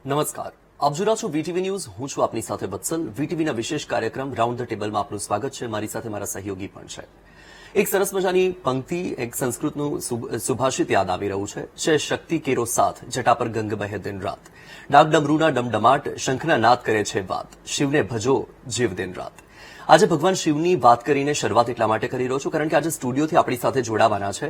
નમસ્કાર, આપ જોઈ રહ્યા છો વીટીવી ન્યૂઝ. હું છું આપની સાથે વત્સલ. વીટીવીના વિશેષ કાર્યક્રમ રાઉન્ડ ધ ટેબલમાં આપનું સ્વાગત છે. મારી સાથે મારા સહયોગી પણ છે. એક સરસ મજાની પંક્તિ, એક સંસ્કૃતનું સુભાષિત યાદ આવી રહ્યું છે શક્તિ કેરો સાથ, જટા પર ગંગ બહે દિન રાત, ડાક ડમરૂના ડમડમાટ, શંખના નાદ કરે છે વાત, શિવને ભજો જીવ દિન રાત. આજે ભગવાન શિવની વાત કરીને શરૂઆત એટલા માટે કરી રહ્યો છું કારણ કે આજે સ્ટુડિયોથી આપણી સાથે જોડાવાના છે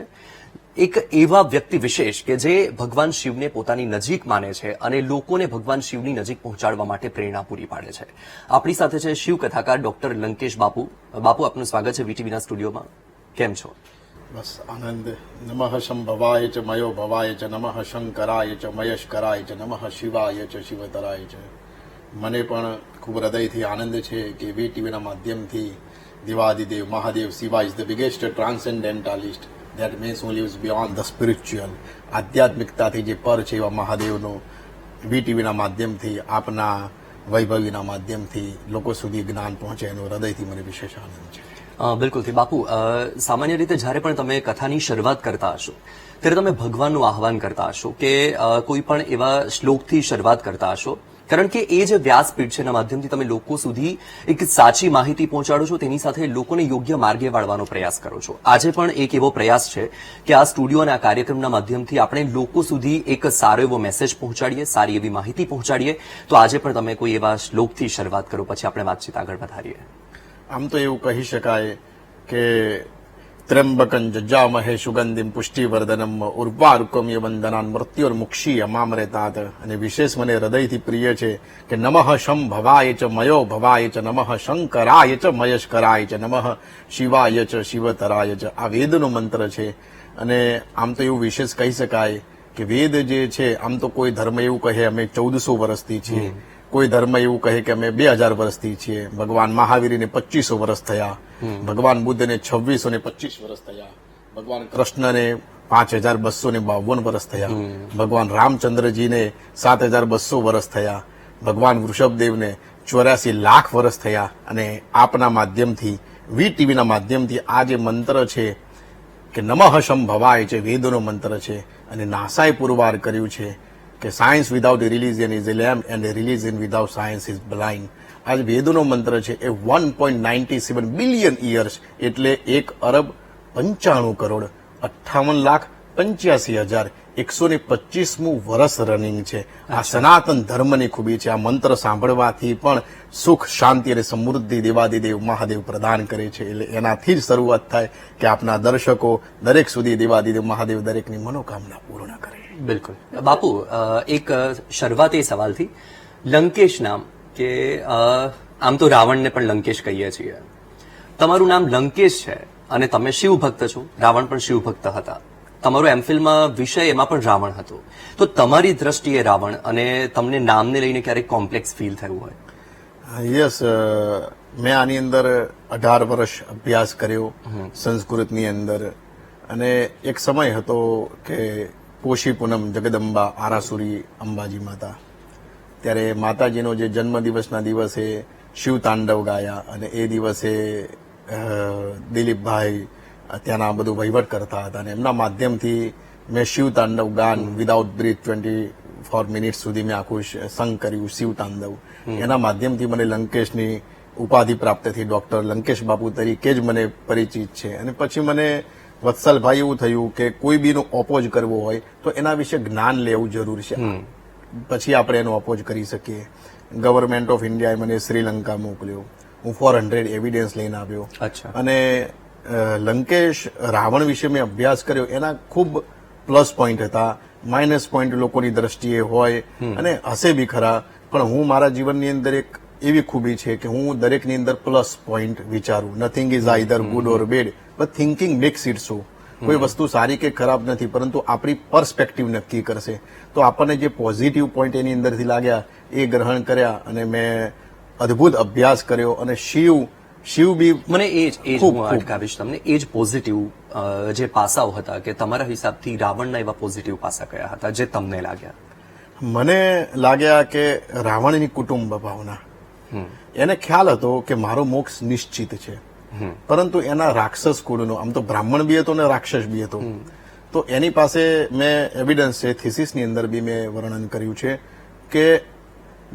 એક એવા વ્યક્તિ વિશેષ કે જે ભગવાન શિવને પોતાની નજીક માને છે અને લોકોને ભગવાન શિવની નજીક પહોંચાડવા માટે પ્રેરણા પૂરી પાડે છે. આપણી સાથે છે શિવ કથાકાર ડોક્ટર લંકેશ બાપુ. બાપુ, આપનું સ્વાગત છે વીટીવીના સ્ટુડિયોમાં. કેમ છો? બસ આનંદ. નમઃ શંભવાય ચ મયો ભવાય ચ નમઃ શંકરાય ચ મયસ્કરાય ચ નમઃ શિવાય ચ શિવતરાય ચ. મને પણ ખૂબ હૃદયથી આનંદ છે કે વીટીવીના માધ્યમથી દેવાદિદેવ Mahadev Shiva is the biggest transcendentalist that means who lives beyond the spiritual. આધ્યાત્મિકતાથી જે પર છે એવા મહાદેવનું વીટીવીના માધ્યમથી, આપના વૈભવીના માધ્યમથી લોકો સુધી જ્ઞાન પહોંચે એનો હૃદયથી મને વિશેષ આનંદ છે. બિલકુલથી બાપુ, સામાન્ય રીતે જ્યારે પણ તમે કથાની શરૂઆત કરતા હશો ત્યારે તમે ભગવાનનું આહવાન કરતા હશો કે કોઈ પણ એવા શ્લોકથી શરૂઆત કરતા હશો, કારણ કે એ જે વ્યાસપીઠ છે એના માધ્યમથી તમે લોકો સુધી એક સાચી માહિતી પહોંચાડો છો, તેની સાથે લોકોને યોગ્ય માર્ગે વાળવાનો પ્રયાસ કરો છો. આજે પણ એક એવો પ્રયાસ છે કે આ સ્ટુડિયો અને આ કાર્યક્રમના માધ્યમથી આપણે લોકો સુધી એક સારો એવો મેસેજ પહોંચાડીએ, સારી એવી માહિતી પહોંચાડીએ. તો આજે પણ તમે કોઈ એવા શ્લોકથી શરૂઆત કરો, પછી આપણે વાતચીત આગળ વધારીએ. આમ તો એવું કહી શકાય કે ત્ર્યંબકં જજામહે સુગંધિમ પુષ્ટિવર્ધનમ ઉર્વારુકમ્ય વંદનાન મૃત્યુર્મુક્ષીય મામરેતાત. અને વિશેષ મને હૃદયથી પ્રિય છે કે નમઃ શંભવાય ચ મયો ભવાય ચ નમઃ શંકરાય ચ મયસ્કરાય ચ નમઃ શિવાય ચ શિવતરાય ચ. આ વેદનો મંત્ર છે. અને આમ તો એવું વિશેષ કહી શકાય કે વેદ જે છે, આમ તો કોઈ ધર્મ એવું કહે અમે 1400 વર્ષથી છીએ, કોઈ ધર્મ એવું કહે કે અમે 2000 વર્ષથી છીએ, ભગવાન મહાવીરને 2500 વર્ષ થયા, ભગવાન બુદ્ધને 2625 વર્ષ થયા, ભગવાન કૃષ્ણને 5252 વર્ષ થયા, ભગવાન રામચંદ્રજીને 7200 વર્ષ થયા, ભગવાન વૃષભદેવને 84 લાખ વર્ષ થયા. અને આપના માધ્યમથી, વીટીવીના માધ્યમથી આ જે મંત્ર છે કે નમઃ શંભવાય છે, વેદોનો મંત્ર છે. અને નાસાએ પુરવાર કર્યું છે કે science without religion is A lamp and religion without science is blind. આ વેદોનો મંત્ર છે એ 1.97 બિલિયન યર્સ એટલે 1,58,85,125મું વર્ષ રનિંગ છે. આ સનાતન ધર્મની ખૂબી છે. આ મંત્ર સાંભળવાથી પણ સુખ, શાંતિ અને સમૃદ્ધિ દેવાદિદેવ મહાદેવ પ્રદાન કરે છે. એટલે એનાથી જ શરૂઆત થાય કે આપના દર્શકો દરેક સુધી દેવાદિદેવ મહાદેવ દરેકની મનોકામના પૂર્ણ કરે. બિલકુલ. બાપુ, એક શરૂઆત એ સવાલથી, લંકેશ નામ, કે આમ તો રાવણને પણ લંકેશ કહીએ છીએ, તમારું નામ લંકેશ છે અને તમે શિવ ભક્ત છો, રાવણ પણ શિવ ભક્ત હતા, તમારો એમફિલમાં વિષય એમાં પણ રાવણ હતો. તો તમારી દ્રષ્ટિએ રાવણ અને તમને નામને લઈને ક્યારેક કોમ્પ્લેક્સ ફીલ થયું હોય? યસ, મેં આની અંદર 18 વર્ષ અભ્યાસ કર્યો સંસ્કૃતની અંદર. અને એક સમય હતો કે પોષી પૂનમ જગદંબા આરાસુરી અંબાજી માતા, ત્યારે માતાજીનો જે જન્મદિવસના દિવસે શિવ તાંડવ ગાયા. અને એ દિવસે દિલીપભાઈ ત્યાંના બધું વહીવટ કરતા હતા અને એમના માધ્યમથી મેં શિવ તાંડવ ગાન વિધાઉટ બ્રીથ 24 મિનિટ સુધી મેં આખું સંગ કર્યું, શિવ તાંડવ. એના માધ્યમથી મને લંકેશની ઉપાધિ પ્રાપ્ત થઈ. ડોક્ટર લંકેશ બાપુ તરીકે જ મને પરિચિત છે. અને પછી મને વત્સલભાઈ એવું થયું કે કોઈ બીનો ઓપોઝ કરવો હોય તો એના વિશે જ્ઞાન લેવું જરૂરી છે, પછી આપણે એનો ઓપોઝ કરી શકીએ. ગવર્મેન્ટ ઓફ ઇન્ડિયાએ મને શ્રીલંકા મોકલ્યો, હું 400 એવિડન્સ લઈને આવ્યો. અને લંકેશ રાવણ વિશે મેં અભ્યાસ કર્યો. એના ખૂબ પ્લસ પોઈન્ટ હતા, માઇનસ પોઈન્ટ લોકોની દ્રષ્ટિએ હોય અને હશે બી ખરા, પણ હું મારા જીવનની અંદર એક એવી ખૂબી છે કે હું દરેકની અંદર પ્લસ પોઈન્ટ વિચારું. Nothing is either good or bad, but thinking max it so. કોઈ વસ્તુ સારી કે ખરાબ નથી, પરંતુ આપણી પર્સપેક્ટિવ નક્કી કરશે. તો આપણને જે પોઝિટિવ પોઈન્ટ એની અંદરથી લાગ્યા એ ગ્રહણ કર્યા અને મેં અદભુત અભ્યાસ કર્યો. અને શિવ બી મને એ જ હું અટકાવીશ તમને, એ જ પોઝિટિવ જે પાસાઓ હતા કે તમારા હિસાબથી રાવણના એવા પોઝિટિવ પાસા કયા હતા જે તમને લાગ્યા? મને લાગ્યા કે રાવણની કુટુંબ ભાવના, એને ખ્યાલ હતો કે મારો મોક્ષ નિશ્ચિત છે, પરંતુ એના રાક્ષસ કુળનો, આમ તો બ્રાહ્મણ બી હતો ને રાક્ષસ બી હતો, તો એની પાસે મેં એવિડન્સ છે, થીસીસની અંદર બી મેં વર્ણન કર્યું છે કે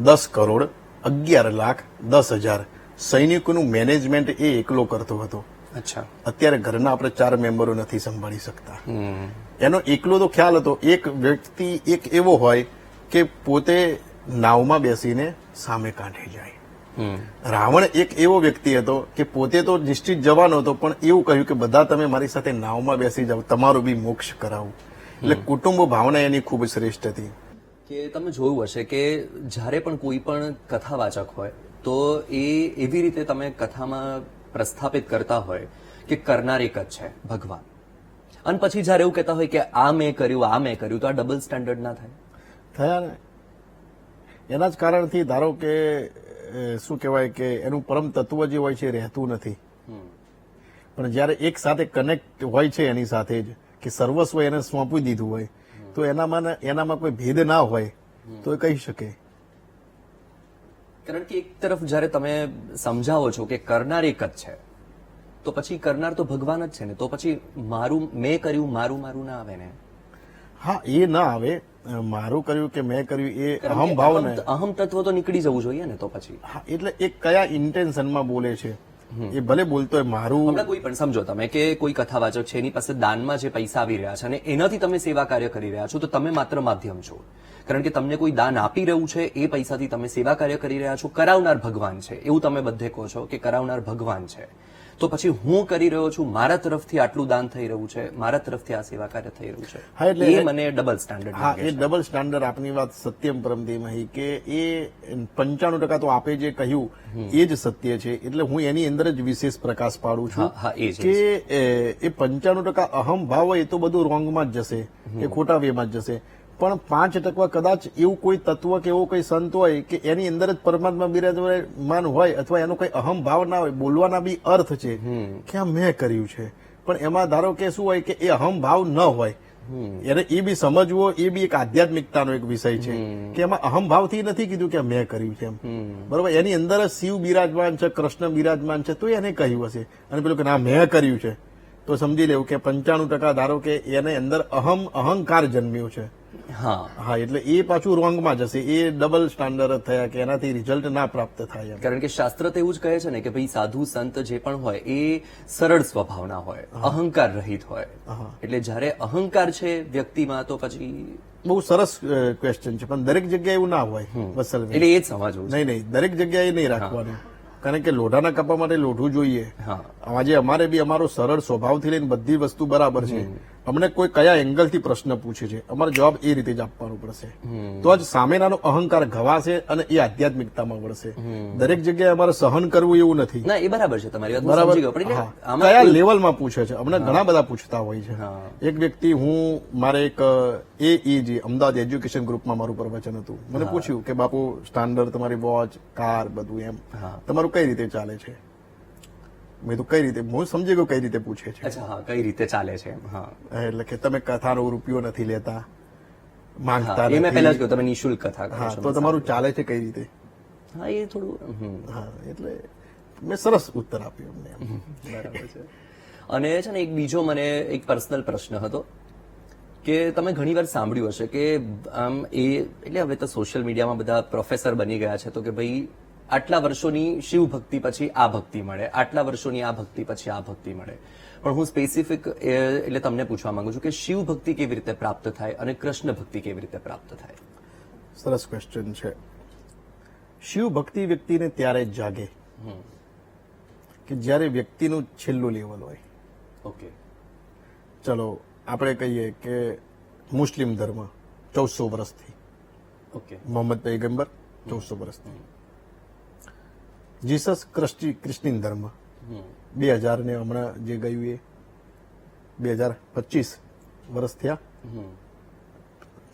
10 કરોડ 11,10,000 સૈનિકોનું મેનેજમેન્ટ એ એકલો કરતો હતો. અચ્છા. અત્યારે ઘરના આપણે 4 મેમ્બરો નથી સંભાળી શકતા. એનો એકલો તો ખ્યાલ હતો. એક વ્યક્તિ એક એવો હોય કે પોતે નાવમાં બેસીને સામે કાંઠે જાય. રાવણ એક એવો વ્યક્તિ હતો કે પોતે તો નિશ્ચિત જવાનો હતો, પણ એવું કહ્યું કે બધા તમે મારી સાથે નાવમાં બેસી જાઓ, તમારું બી મોક્ષ કરાવું. એટલે કુટુંબ ભાવના એની ખૂબ શ્રેષ્ઠ હતી. કે તમે જોયું હશે કે જ્યારે પણ કોઈ પણ કથાવાચક હોય તો એ એવી રીતે તમે કથામાં પ્રસ્થાપિત કરતા હોય કે કરનાર એક જ છે, ભગવાન. અને પછી જ્યારે એવું કહેતા હોય કે આ મેં કર્યું, તો આ ડબલ સ્ટેન્ડર્ડ ના થાય? થયા ને. એના જ કારણથી ધારો કે શું કહેવાય કે એનું પરમ તત્વ જે હોય છે એ રહેતું નથી. પણ જ્યારે એક સાથે કનેક્ટ હોય છે એની સાથે જ કે સર્વસ્વ એને સોંપી દીધું હોય તો એનામાં કોઈ ભેદ ના હોય તો એ કહી શકે. કારણ કે એક તરફ જ્યારે તમે સમજાવો છો કે કરનાર એક જ છે, તો પછી કરનાર તો ભગવાન જ છે ને, તો પછી મેં કર્યું મારું ના આવે ને? હા, એ ના આવે. મારું કર્યું કે મેં કર્યું એ અહમ ભાવ ને અહમ તત્વ તો નીકળી જવું જોઈએ ને. તો પછી હા, એટલે એ કયા ઇન્ટેન્શનમાં બોલે છે એ ભલે બોલતો હોય મારું. હમણાં કોઈ પણ સમજો તમે કે કોઈ કથાવાચક છે, એની પાસે દાનમાં જે પૈસા આવી રહ્યા છે અને એનાથી તમે સેવા કાર્ય કરી રહ્યા છો, તો તમે માત્ર માધ્યમ છો. કારણ કે તમને કોઈ દાન આપી રહ્યું છે, એ પૈસાથી તમે સેવા કાર્ય કરી રહ્યા છો. કરાવનાર ભગવાન છે એવું તમે બધે કહો છો કે કરાવનાર ભગવાન છે. તો પછી હું કરી રહ્યો છું, મારા તરફથી આટલું દાન થઈ રહ્યું છે, મારા તરફથી આ સેવા કાર્ય થઈ રહ્યું છે. હા, એટલે એ મને ડબલ સ્ટેન્ડર્ડ. હા, એ ડબલ સ્ટેન્ડર્ડ. આપની વાત સત્યમ પરમ ધીમહિ કે એ 95% તો આપે જે કહ્યું એ જ સત્ય છે. એટલે હું એની અંદર જ વિશેષ પ્રકાશ પાડું છું કે એ 95% અહમ ભાવ હોય એ તો બધું રોંગમાં જ જશે, એ ખોટા વેમાં જ જશે. પણ 5% કદાચ એવું કોઈ તત્વ કે એવો કોઈ સંત હોય કે એની અંદર જ પરમાત્મા બિરાજમાન હોય અથવા એનો કોઈ અહમ ભાવ ના હોય, બોલવાના બી અર્થ છે કે આ મેં કર્યું છે, પણ એમાં ધારો કે શું હોય કે એ અહમ ભાવ ન હોય, એને એ બી સમજવો એ બી એક આધ્યાત્મિકતાનો એક વિષય છે કે એમાં અહમ ભાવથી નથી કીધું કે મેં કર્યું છે એમ. બરોબર, એની અંદર જ શિવ બિરાજમાન છે, કૃષ્ણ બિરાજમાન છે, તો એને કહ્યું હશે. અને પેલું કે ના મેં કર્યું છે તો સમજી લેવું કે 95% ધારો કે એને અંદર અહંકાર જન્મ્યો છે. હા, એટલે એ પાછું રોંગમાં જશે. એ ડબલ સ્ટાન્ડર્ડ થયા કે એનાથી રિઝલ્ટ ના પ્રાપ્ત થાય. કારણ કે શાસ્ત્ર તો એવું જ કહે છે ને કે ભાઈ સાધુ સંત જે પણ હોય એ સરળ સ્વભાવના હોય, અહંકાર રહિત હોય. એટલે જ્યારે અહંકાર છે વ્યક્તિમાં તો પછી બહુ સરસ ક્વેશ્ચન છે, પણ દરેક જગ્યાએ એવું ના હોય. વત્સલ, એટલે એ જ સમજવું. નહીં, દરેક જગ્યાએ નહીં રાખવાનું. કારણ કે લોઢાના કપા માટે લોઢું જોઈએ. આજે અમારે બી અમારો સરળ સ્વભાવથી લઈને બધી વસ્તુ બરાબર છે. અમને કોઈ કયા એંગલથી પ્રશ્ન પૂછે છે, અમારો જવાબ એ રીતે જ આપવાનો પડશે. તો જ સામેનાનો અહંકાર ઘવાશે અને એ આધ્યાત્મિકતામાં વળશે. દરેક જગ્યાએ અમારે સહન કરવું એવું નથી. ના, એ બરાબર છે તમારી વાત. બરાબર, કયા લેવલમાં પૂછે છે અમને ઘણા બધા પૂછતા હોય છે. એક વ્યક્તિ, હું મારે એક જે અમદાવાદ એજ્યુકેશન ગ્રુપમાં મારું પ્રવચન હતું, મને પૂછ્યું કે બાપુ સ્ટાન્ડર્ડ તમારી વોચ, કાર, બધું એમ તમારું કઈ રીતે ચાલે છે? મેં તો કઈ રીતે, હું સમજી ગયો કઈ રીતે પૂછે છે. અચ્છા, હા, કઈ રીતે ચાલે છે. એટલે કે તમે કથાનો રૂપિયો નથી લેતા, માંગતા નથી. મેં પહેલા જ કહ્યું તમે નિઃશુલ્ક કથા કરો છો, તો તમારું ચાલે છે કઈ રીતે? હા, એ થોડું. હા, એટલે મેં સરસ ઉત્તર આપ્યો અમને. બરાબર છે. અને છે ને એક બીજો મને એક પર્સનલ પ્રશ્ન હતો કે તમે ઘણીવાર સાંભળ્યું હશે કે આમ એટલે હવે તો સોશિયલ મીડિયામાં બધા પ્રોફેસર બની ગયા છે, તો કે ભાઈ આટલા વર્ષોની શિવ ભક્તિ પછી આ ભક્તિ મળે, આટલા વર્ષોની આ ભક્તિ પછી આ ભક્તિ મળે. પણ હું સ્પેસિફિક એટલે તમને પૂછવા માંગુ છું કે શિવ ભક્તિ કેવી રીતે પ્રાપ્ત થાય અને કૃષ્ણ ભક્તિ કેવી રીતે પ્રાપ્ત થાય? સરસ ક્વેશ્ચન છે. શિવ ભક્તિ વ્યક્તિને ત્યારે જ જાગે કે જ્યારે વ્યક્તિનું છેલ્લું લેવલ હોય. ઓકે, ચલો આપણે કહીએ કે મુસ્લિમ ધર્મ 1400 વર્ષથી, ઓકે, મોહમ્મદ પૈગંબર 1400 વર્ષથી, જીસસ ક્રિશ્ચિયન ધર્મ 2000 ને હમણાં જે ગયું એ 2025 વર્ષ થયા.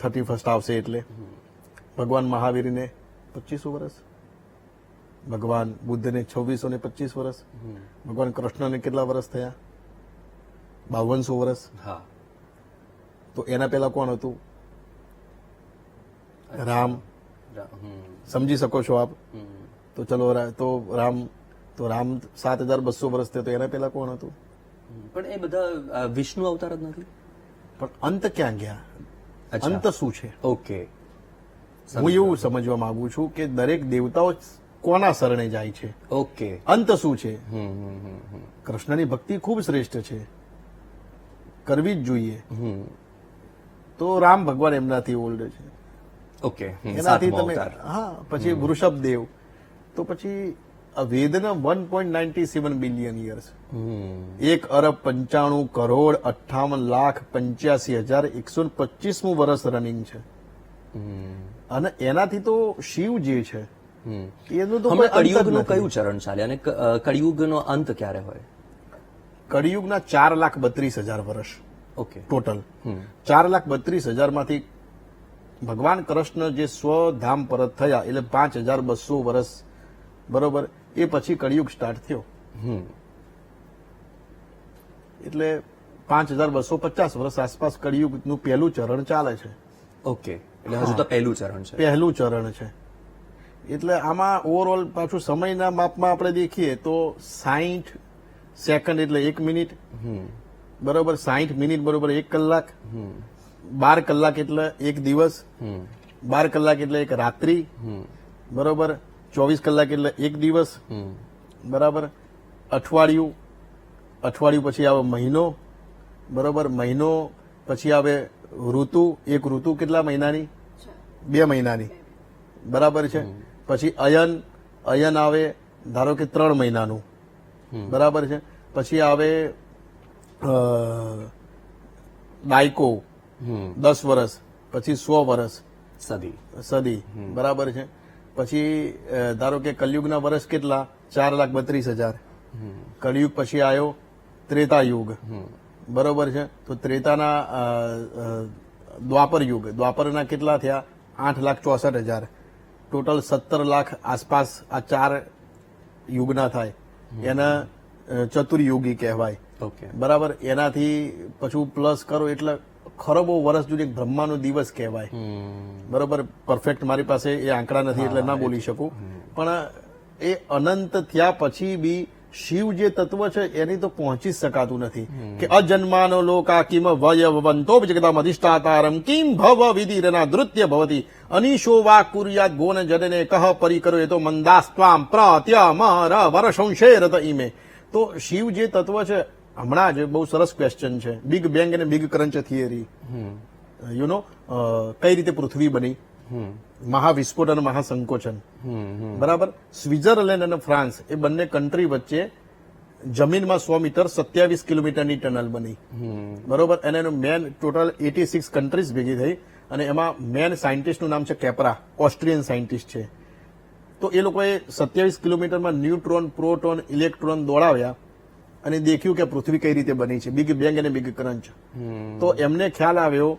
31st આવશે એટલે ભગવાન મહાવીરને 2500 વર્ષ, ભગવાન બુદ્ધને 2625 વર્ષ, ભગવાન કૃષ્ણને કેટલા વર્ષ થયા? 5200 વર્ષ. તો એના પહેલા કોણ હતું? રામ. સમજી શકો છો આપ? તો ચલો, રામ 7200 વર્ષ થયો, તો એના પહેલા કોણ હતું? પણ એ બધા વિષ્ણુ અવતાર જ નથી. પણ અંત ક્યાં ગયા? અંત શું છે? ઓકે, હું એવું સમજવા માંગુ છું કે દરેક દેવતાઓ કોના શરણે જાય છે, ઓકે. અંત શું છે. કૃષ્ણની ભક્તિ ખૂબ શ્રેષ્ઠ છે, કરવી જ જોઈએ. તો રામ ભગવાન એમનાથી ઓલ્ડ છે, ઓકે. એનાથી તમે પછી વૃષભ દેવ, તો પછી વેદના 1.97 બિલિયન યર્સ, 1,95,58,85,125 વર્ષ રનિંગ છે. અને એનાથી તો શિવ જે છે એનું તો હમણાં કોઈ અંત જ કળિયુગનું નથી. કયું ચરણ ચાલે અને કળિયુગનો અંત ક્યારે હોય? કળિયુગના 4,32,000 વર્ષ ઓકે. ટોટલ. 4,32,000 માંથી ભગવાન કૃષ્ણ જે સ્વધામ પરત થયા એટલે 5,200 વર્ષ, બરોબર, એ પછી કળિયુગ સ્ટાર્ટ થયો. એટલે 5,250 વર્ષ આસપાસ કળિયુગનું પહેલું ચરણ ચાલે છે. ઓકે, એટલે હજુ તો પહેલું ચરણ છે. પહેલું ચરણ છે. એટલે આમાં ઓવરઓલ પાછું સમયના માપમાં આપણે દેખીએ તો 60 સેકન્ડ એટલે 1 મિનિટ, બરોબર, 60 મિનિટ બરોબર 1 કલાક, 12 કલાક એટલે 1 દિવસ, 12 કલાક એટલે 1 રાત્રિ, બરોબર, 24 કલાક એટલે 1 દિવસ, બરાબર, અઠવાડિયું, અઠવાડિયું પછી આવે મહિનો, બરોબર, મહિનો પછી આવે ઋતુ, એક ઋતુ કેટલા મહિનાની? 2 મહિનાની, બરાબર છે. પછી અયન, અયન આવે ધારો કે 3 મહિનાનું, બરાબર છે. પછી આવે દાયકો 10 વર્ષ, પછી 100 વર્ષ, સદી, બરાબર છે. પછી ધારો કે કલયુગના વર્ષ કેટલા? 4,32,000. કલયુગ પછી આવ્યો ત્રેતા યુગ, બરોબર છે. તો ત્રેતાના દ્વાપર યુગ, દ્વાપરના કેટલા થયા? 8,64,000. ટોટલ 17 લાખ આસપાસ આ 4 યુગના થાય. એના ચતુર્યુગી કહેવાય, બરાબર. એનાથી પછી પ્લસ કરો એટલે ખરબો વર્ષ જુદી બ્રહ્માનો દિવસ કહેવાય, બરોબર. પરફેક્ટ મારી પાસે એ આંકડા નથી એટલે ના બોલી શકું, પણ એ અનંત થયા પછી બી શિવ જે તત્વ છે એની તો પહોંચી જ શકાતું નથી. કે અજન્માનો લોકા કિમ વયવંતો જગદામ અધિષ્ઠાતારમ કિમ ભવ વિધિરના ધૃત્ય ભવતી અનિશો વા કુર્યાત ગોન જનને કહ પરિકરો એ તો મંદાસ્ત્વામ પ્રત્યમર વરસંશેરત ઈમે. તો શિવ જે તત્વ છે, હમણાં જ બહુ સરસ ક્વેશ્ચન છે, બિગ બેંગ અને big crunch theory, you know, કઈ રીતે પૃથ્વી બની, મહાવિસ્ફોટ અને મહાસંકોચન, બરાબર. સ્વિટ્ઝરલેન્ડ અને ફ્રાન્સ એ બંને કન્ટ્રી વચ્ચે જમીનમાં 100 મીટર 27 કિલોમીટરની ટનલ બની, બરોબર. અને એનું મેન ટોટલ 86 કન્ટ્રીઝ ભેગી થઈ અને એમાં મેન સાયન્ટિસ્ટનું નામ છે કેપરા, ઓસ્ટ્રિયન સાયન્ટિસ્ટ છે. તો એ લોકોએ 27 કિલોમીટરમાં ન્યુટ્રોન, પ્રોટોન, ઇલેક્ટ્રોન દોડાવ્યા અને દેખ્યું કે પૃથ્વી કઈ રીતે બની છે, બિગ બેંગ અને બિગ ક્રંચ. તો એમને ખ્યાલ આવ્યો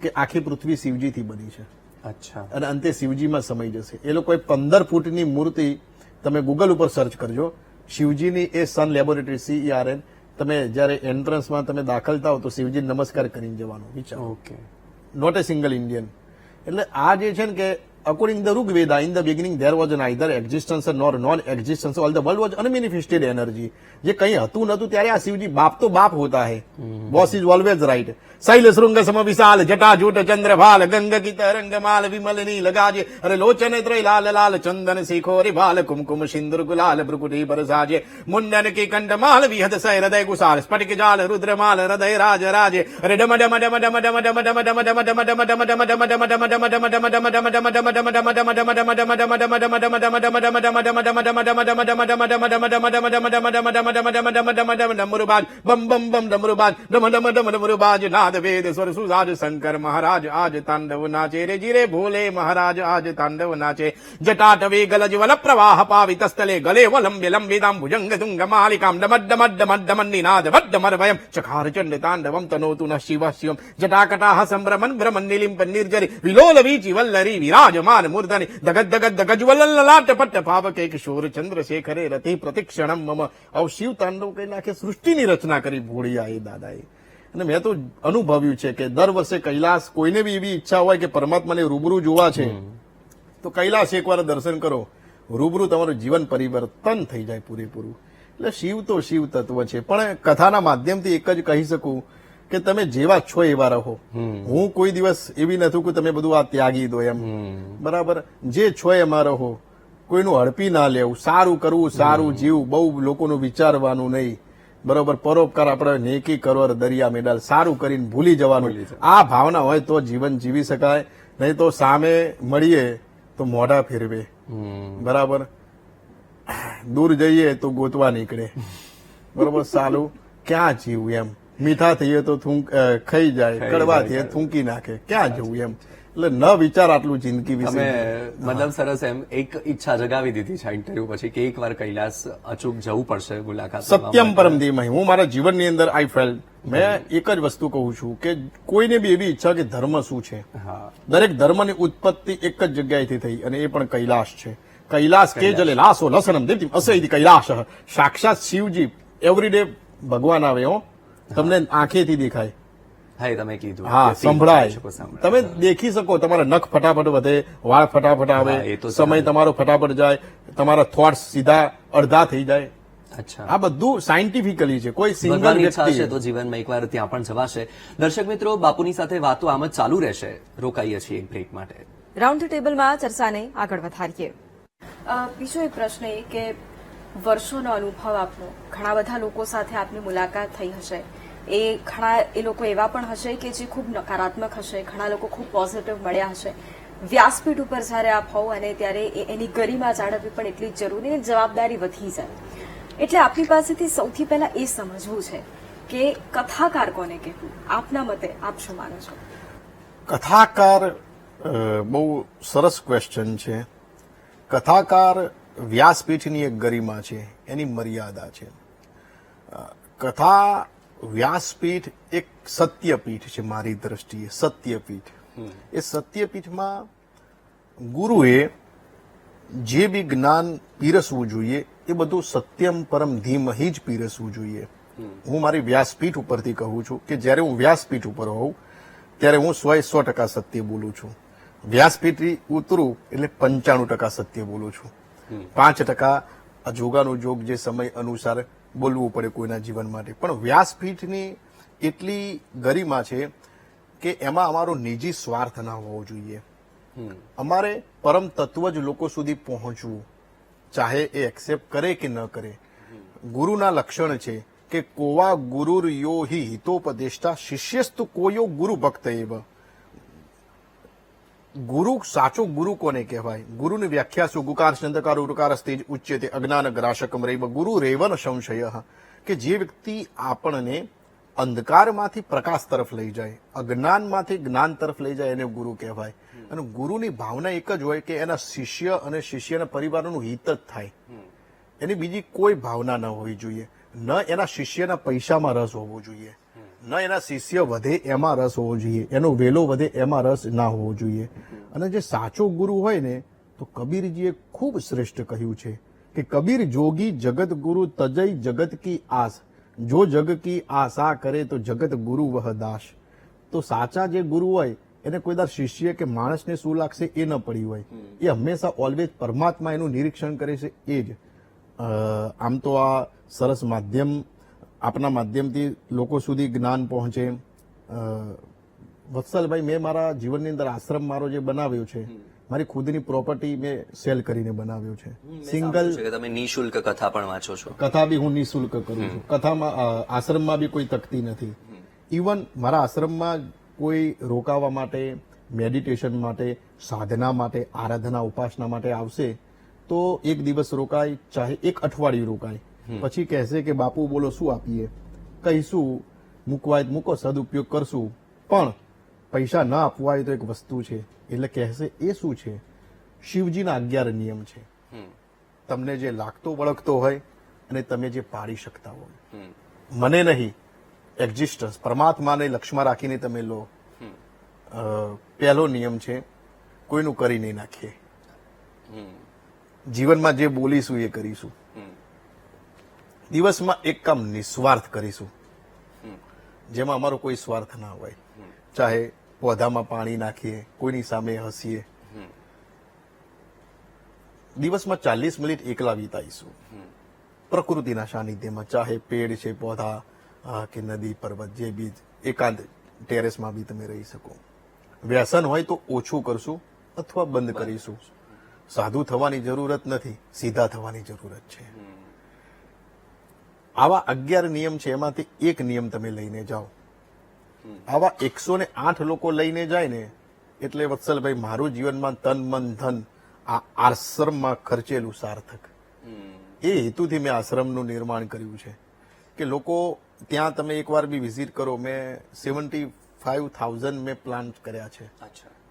કે આખી પૃથ્વી શિવજીથી બની છે. અચ્છા. અને અંતે શિવજીમાં સમય જશે. એ લોકોએ 15 ફૂટની મૂર્તિ, તમે ગૂગલ ઉપર સર્ચ કરજો, શિવજીની એ સન લેબોરેટરી CERN, તમે જયારે એન્ટ્રન્સમાં તમે દાખલ થાવ તો શિવજી નમસ્કાર કરીને જવાનું વિચારો. Okay. Not a single Indian. એટલે આ જે છે ને કે according to the Rig Veda, in the beginning there was neither existence nor non-existence. All the world was unmanifested energy. જે કંઈ હતું નતું ત્યારે આ શિવજી બાપ તો બાપ હોતા હૈ. Boss is always right. શૈલ શૃંગ સમ વિશાલ જટા જૂટ ચંદ્રભાલ ગંગ કી તરંગ માલ વિમલ નીલ ગાજે અરે લોચન ત્રય લાલ લાલ ચંદન શિખોરી ભાલ કુમકુમ સિંદુર ગુલાલ ભ્રુકુટી બરસાજે મુંડન કી કંઠ માલ વિહદ સય હૃદય ગુસાલ સ્ફટિક જાલ રુદ્ર માલ હૃદય રાજ રાજે અરે ડમ ડમ ડમ ડમ ડમ ડમ ડમ ડમ ડમ ડમ ડમ ડમ ડમ ડમ ડમ ડમ વેદ સ્વર સુજાજ શંકર મહારાજ આજ તાંડવ નાચે રે જીરે ભોલે મહારાજ આજ તાંડવ નાચે જટાટવે ગલજ વલ પ્રવાહ પાવિત સ્થલે ગલે વલંબે લંબિદામ ભુજંગ તુંગ માલિકામ ડમડ્ડમડ્ડમડ્ડમન્નિનાદ વડ્ડમરભયમ ચકાર ચંડ તાંડવમ તનોતુ ન શિવ શિવમ જટાકટાહ સંભ્રમન ભ્રમન નિલિંપ નિર્જરી વિલોલ વીચી વલ્લરી વિરાજમાન મૂર્ધની દગદ દગદ દગજ્વલલાટ પટ્ટ પાવકે કિશોર ચંદ્રશેખરે રતિ પ્રતિક્ષણમ મમ. આવ શિવ તાંડવ કઈ નાખે સૃષ્ટિની રચના કરી ભોળિયા એ દાદાએ. અને મેં તો અનુભવ્યું છે કે દર વર્ષે કૈલાસ, કોઈને બી એવી ઈચ્છા હોય કે પરમાત્માને રૂબરૂ જોવા છે તો કૈલાસ એકવાર દર્શન કરો, રૂબરૂ તમારું જીવન પરિવર્તન થઈ જાય પૂરેપૂરું. એટલે શિવ તો શિવ તત્વ છે. પણ કથાના માધ્યમથી એક જ કહી શકું કે તમે જેવા છો એવા રહો. હું કોઈ દિવસ એવી નથી કે તમે બધું આ ત્યાગી દો એમ. બરાબર, જે છો એમાં રહો, કોઈનું હડપી ના લેવું, સારું કરવું, સારું જીવવું, બહુ લોકોનું વિચારવાનું નહીં. બરોબર, પરોપકાર આપણે નેકી કરો દરિયા મેડાલ, સારું કરીને ભૂલી જવાનું. આ ભાવના હોય તો જીવન જીવી શકાય, નહીં તો સામે મળીએ તો મોઢા ફેરવે. બરાબર, દૂર જઈએ તો ગોતવા નીકળે. બરોબર, સાલું ક્યાં જીવું એમ. મીઠા થઈએ તો ખાઈ જાય, કડવા થઈએ થૂંકી નાખે, ક્યાં જવું એમ. એટલે ન વિચાર આટલું જિંદગી વિશે. મતલબ સરસ એમ એક ઈચ્છા જગાવી દીધી છે ઇન્ટરવ્યુ પછી કે એકવાર કૈલાસ અચૂક જવું પડશે મુલાકાત. સત્યમ પરમ ધીમહિ. હું મારા જીવનની અંદર આઈ ફેલ્ટ, મેં એક જ વસ્તુ કહું છું કે કોઈને બી એવી ઈચ્છા કે ધર્મ શું છે. દરેક ધર્મની ઉત્પત્તિ એક જ જગ્યાએથી થઈ અને એ પણ કૈલાસ છે. કૈલાસ કે જલે લાસો લસનમ દીપ્તિ અસૈદી કૈલાસ. સાક્ષાત શિવજી એવરીડે ભગવાન આવે હો, તમને આંખેથી દેખાય. હા, તમે કીધું. હા, સંભળાય, તમે દેખી શકો. તમારા નખ ફટાફટ વધે, વાળ ફટાફટ આવે, સમય તમારો ફટાફટ જાય, તમારા થોટ્સ સીધા અડધા થઈ જાય. અચ્છા, આ બધું સાયન્ટિફિકલી છે. કોઈ સિંગલ ઈચ્છા વ્યક્તિ હશે તો જીવનમાં એકવાર ત્યાં પણ જવાશે. દર્શક મિત્રો, બાપુની સાથે વાતો આમ જ ચાલુ રહેશે. રોકાઈએ છીએ એક બ્રેક માટે. રાઉન્ડ ટેબલમાં ચર્ચાને આગળ વધારીએ. બીજો એક પ્રશ્ન એ કે વર્ષોનો અનુભવ આપનો, ઘણા બધા લોકો સાથે આપની મુલાકાત થઈ હશે. એ લોકો એવા પણ હશે કે જે ખૂબ નકારાત્મક હશે, ઘણા લોકો ખૂબ પોઝિટિવ મળ્યા હશે. વ્યાસપીઠ ઉપર જયારે આપ હોવ અને ત્યારે એની ગરિમા જાળવવી પણ એટલી જ જરૂરી અને જવાબદારી વધી જાય. એટલે આપની પાસેથી સૌથી પહેલા એ સમજવું છે કે કથાકાર કોને કહેવું? આપના મતે આપ શું માનો છો? કથાકાર બહુ સરસ ક્વેશ્ચન છે. કથાકાર વ્યાસપીઠની એક ગરિમા છે, એની મર્યાદા છે. કથા વ્યાસપીઠ એક સત્યપીઠ છે મારી દ્રષ્ટિએ. સત્યપીઠ, એ સત્યપીઠમાં ગુરુએ જે બી જ્ઞાન પીરસવું જોઈએ એ બધું સત્યમ પરમ ધીમહિ જ પીરસવું જોઈએ. હું મારી વ્યાસપીઠ ઉપરથી કહું છું કે જ્યારે હું વ્યાસપીઠ ઉપર હોઉં ત્યારે હું 100% સત્ય બોલું છું. વ્યાસપીઠથી ઉતરું એટલે 95% સત્ય બોલું છું. 5% જોગાનું જોગ જે સમય અનુસાર બોલવું પડે કોઈના જીવન માટે. પણ વ્યાસપીઠની એટલી ગરિમા છે કે એમાં અમારો નિજી સ્વાર્થ ના હોવો જોઈએ. અમારે પરમ તત્વ જ લોકો સુધી પહોંચવું, ચાહે એ એક્સેપ્ટ કરે કે ન કરે. ગુરુના લક્ષણ છે કે કોવા ગુરુર યો હિ હિતોપદેષ્ટા શિષ્યસ્તુ કોયો ગુરુ ભક્ત એવ. ગુરુ, સાચો ગુરુ કોને કહેવાય? ગુરુની વ્યાખ્યા શું? ગુકાર છંદકાર ઉરકાર સ્તેજ ઉચ્યતે અજ્ઞાન ગ્રાશકમ રેવ ગુરુ રેવન સંશય. કે જે વ્યક્તિ આપણને અંધકારમાંથી પ્રકાશ તરફ લઈ જાય, અજ્ઞાનમાંથી જ્ઞાન તરફ લઈ જાય, એને ગુરુ કહેવાય. અને ગુરુની ભાવના એક જ હોય કે એના શિષ્ય અને શિષ્યના પરિવારનું હિત જ થાય. એની બીજી કોઈ ભાવના ન હોવી જોઈએ. ન એના શિષ્યના પૈસામાં રસ હોવો જોઈએ, ન એના શિષ્ય વધે એમાં રસ હોવો જોઈએ, એનો વેલો વધે એમાં રસ ના હોવો જોઈએ. અને જે સાચો ગુરુ હોય ને, તો કબીરજીએ ખૂબ શ્રેષ્ઠ કહ્યું છે કે કબીર જોગી જગત ગુરુ તજય જગત કી આસ, જો જગ કી આશા કરે તો જગત ગુરુ વહ દાસ. તો સાચા જે ગુરુ હોય એને કોઈ દર શિષ્ય કે માણસને શું લાગશે એ ન પડી હોય. એ હંમેશા ઓલવેઝ પરમાત્મા એનું નિરીક્ષણ કરે છે. એ જ આમ તો આ સરસ માધ્યમ, આપના માધ્યમથી લોકો સુધી જ્ઞાન પહોંચે. વત્સલભાઈ, મેં મારા જીવનની અંદર આશ્રમ મારો જે બનાવ્યો છે, મારી ખુદની પ્રોપર્ટી મેં સેલ કરીને બનાવ્યો છે. સિંગલ, તમે નિઃશુલ્ક કથા પણ વાંચો છો? કથા બી હું નિઃશુલ્ક કરું છું. કથામાં આશ્રમમાં બી કોઈ તકતી નથી. ઇવન મારા આશ્રમમાં કોઈ રોકાવા માટે, મેડિટેશન માટે, સાધના માટે, આરાધના ઉપાસના માટે આવશે તો એક દિવસ રોકાય, ચાહે એક અઠવાડિયું રોકાય. પછી કહેશે કે બાપુ બોલો શું આપીએ? કહીશું મૂકવાય મૂકો, સદુપયોગ કરશું. પણ પૈસા ન આપવા હોય તો એક વસ્તુ છે. એટલે કહેશે એ શું છે? શિવજીના 11 નિયમ છે. તમને જે લાગતો વળગતો હોય અને તમે જે પાડી શકતા હોય. મને નહીં, એક્ઝિસ્ટન્સ પરમાત્માને લક્ષ્યમાં રાખીને તમે લો. પહેલો નિયમ છે, કોઈનું કરી નહીં નાખીએ. જીવનમાં જે બોલીશું એ કરીશું. દિવસમાં એક કામ નિસ્વાર્થ કરીશું, જેમાં અમારો કોઈ સ્વાર્થ ના હોય. ચાહે પૌધામાં પાણી નાખીએ, કોઈની સામે હસીએ. દિવસમાં 40 મિનિટ એકલા વિતાઈશું પ્રકૃતિના સાનિધ્યમાં, ચાહે પેડ છે, પૌધા કે નદી પર્વત જે બી એકાંત ટેરેસમાં બી તમે રહી શકો. વ્યસન હોય તો ઓછું કરશું અથવા બંધ કરીશું. સાધુ થવાની જરૂરત નથી, સીધા થવાની જરૂરત છે. આવા 11 નિયમ છે, એમાંથી એક નિયમ તમે લઈને જાઓ. આવા 108 લોકો લઈને જાય ને એટલે વત્સલભાઈ મારું જીવનમાં તન મન ધન આ આશ્રમમાં ખર્ચેલું સાર્થક. એ હેતુથી મેં આશ્રમનું નિર્માણ કર્યું છે કે લોકો ત્યાં તમે એકવાર બી વિઝિટ કરો. મેં 75,000 મેં પ્લાન્ટ કર્યા છે.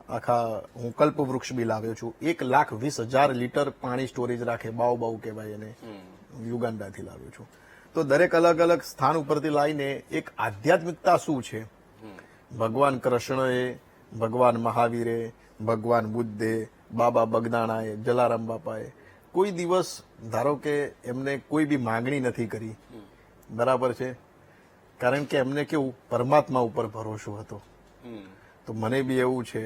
આખા હું કલ્પ વૃક્ષ બી લાવ્યો છું. 1,20,000 લીટર પાણી સ્ટોરેજ રાખે, બાવ કહેવાય એને, યુગાન્ડાથી લાવ્યો છું. તો દરેક અલગ અલગ સ્થાન ઉપરથી લાવીને એક આધ્યાત્મિકતા શું છે, ભગવાન કૃષ્ણએ, ભગવાન મહાવીરે, ભગવાન બુદ્ધે, બાબા બગદાણાએ, જલારામ બાપાએ કોઈ દિવસ ધારો કે એમને કોઈ બી માંગણી નથી કરી, બરાબર છે, કારણ કે એમને કેવું પરમાત્મા ઉપર ભરોસો હતો. તો મને બી એવું છે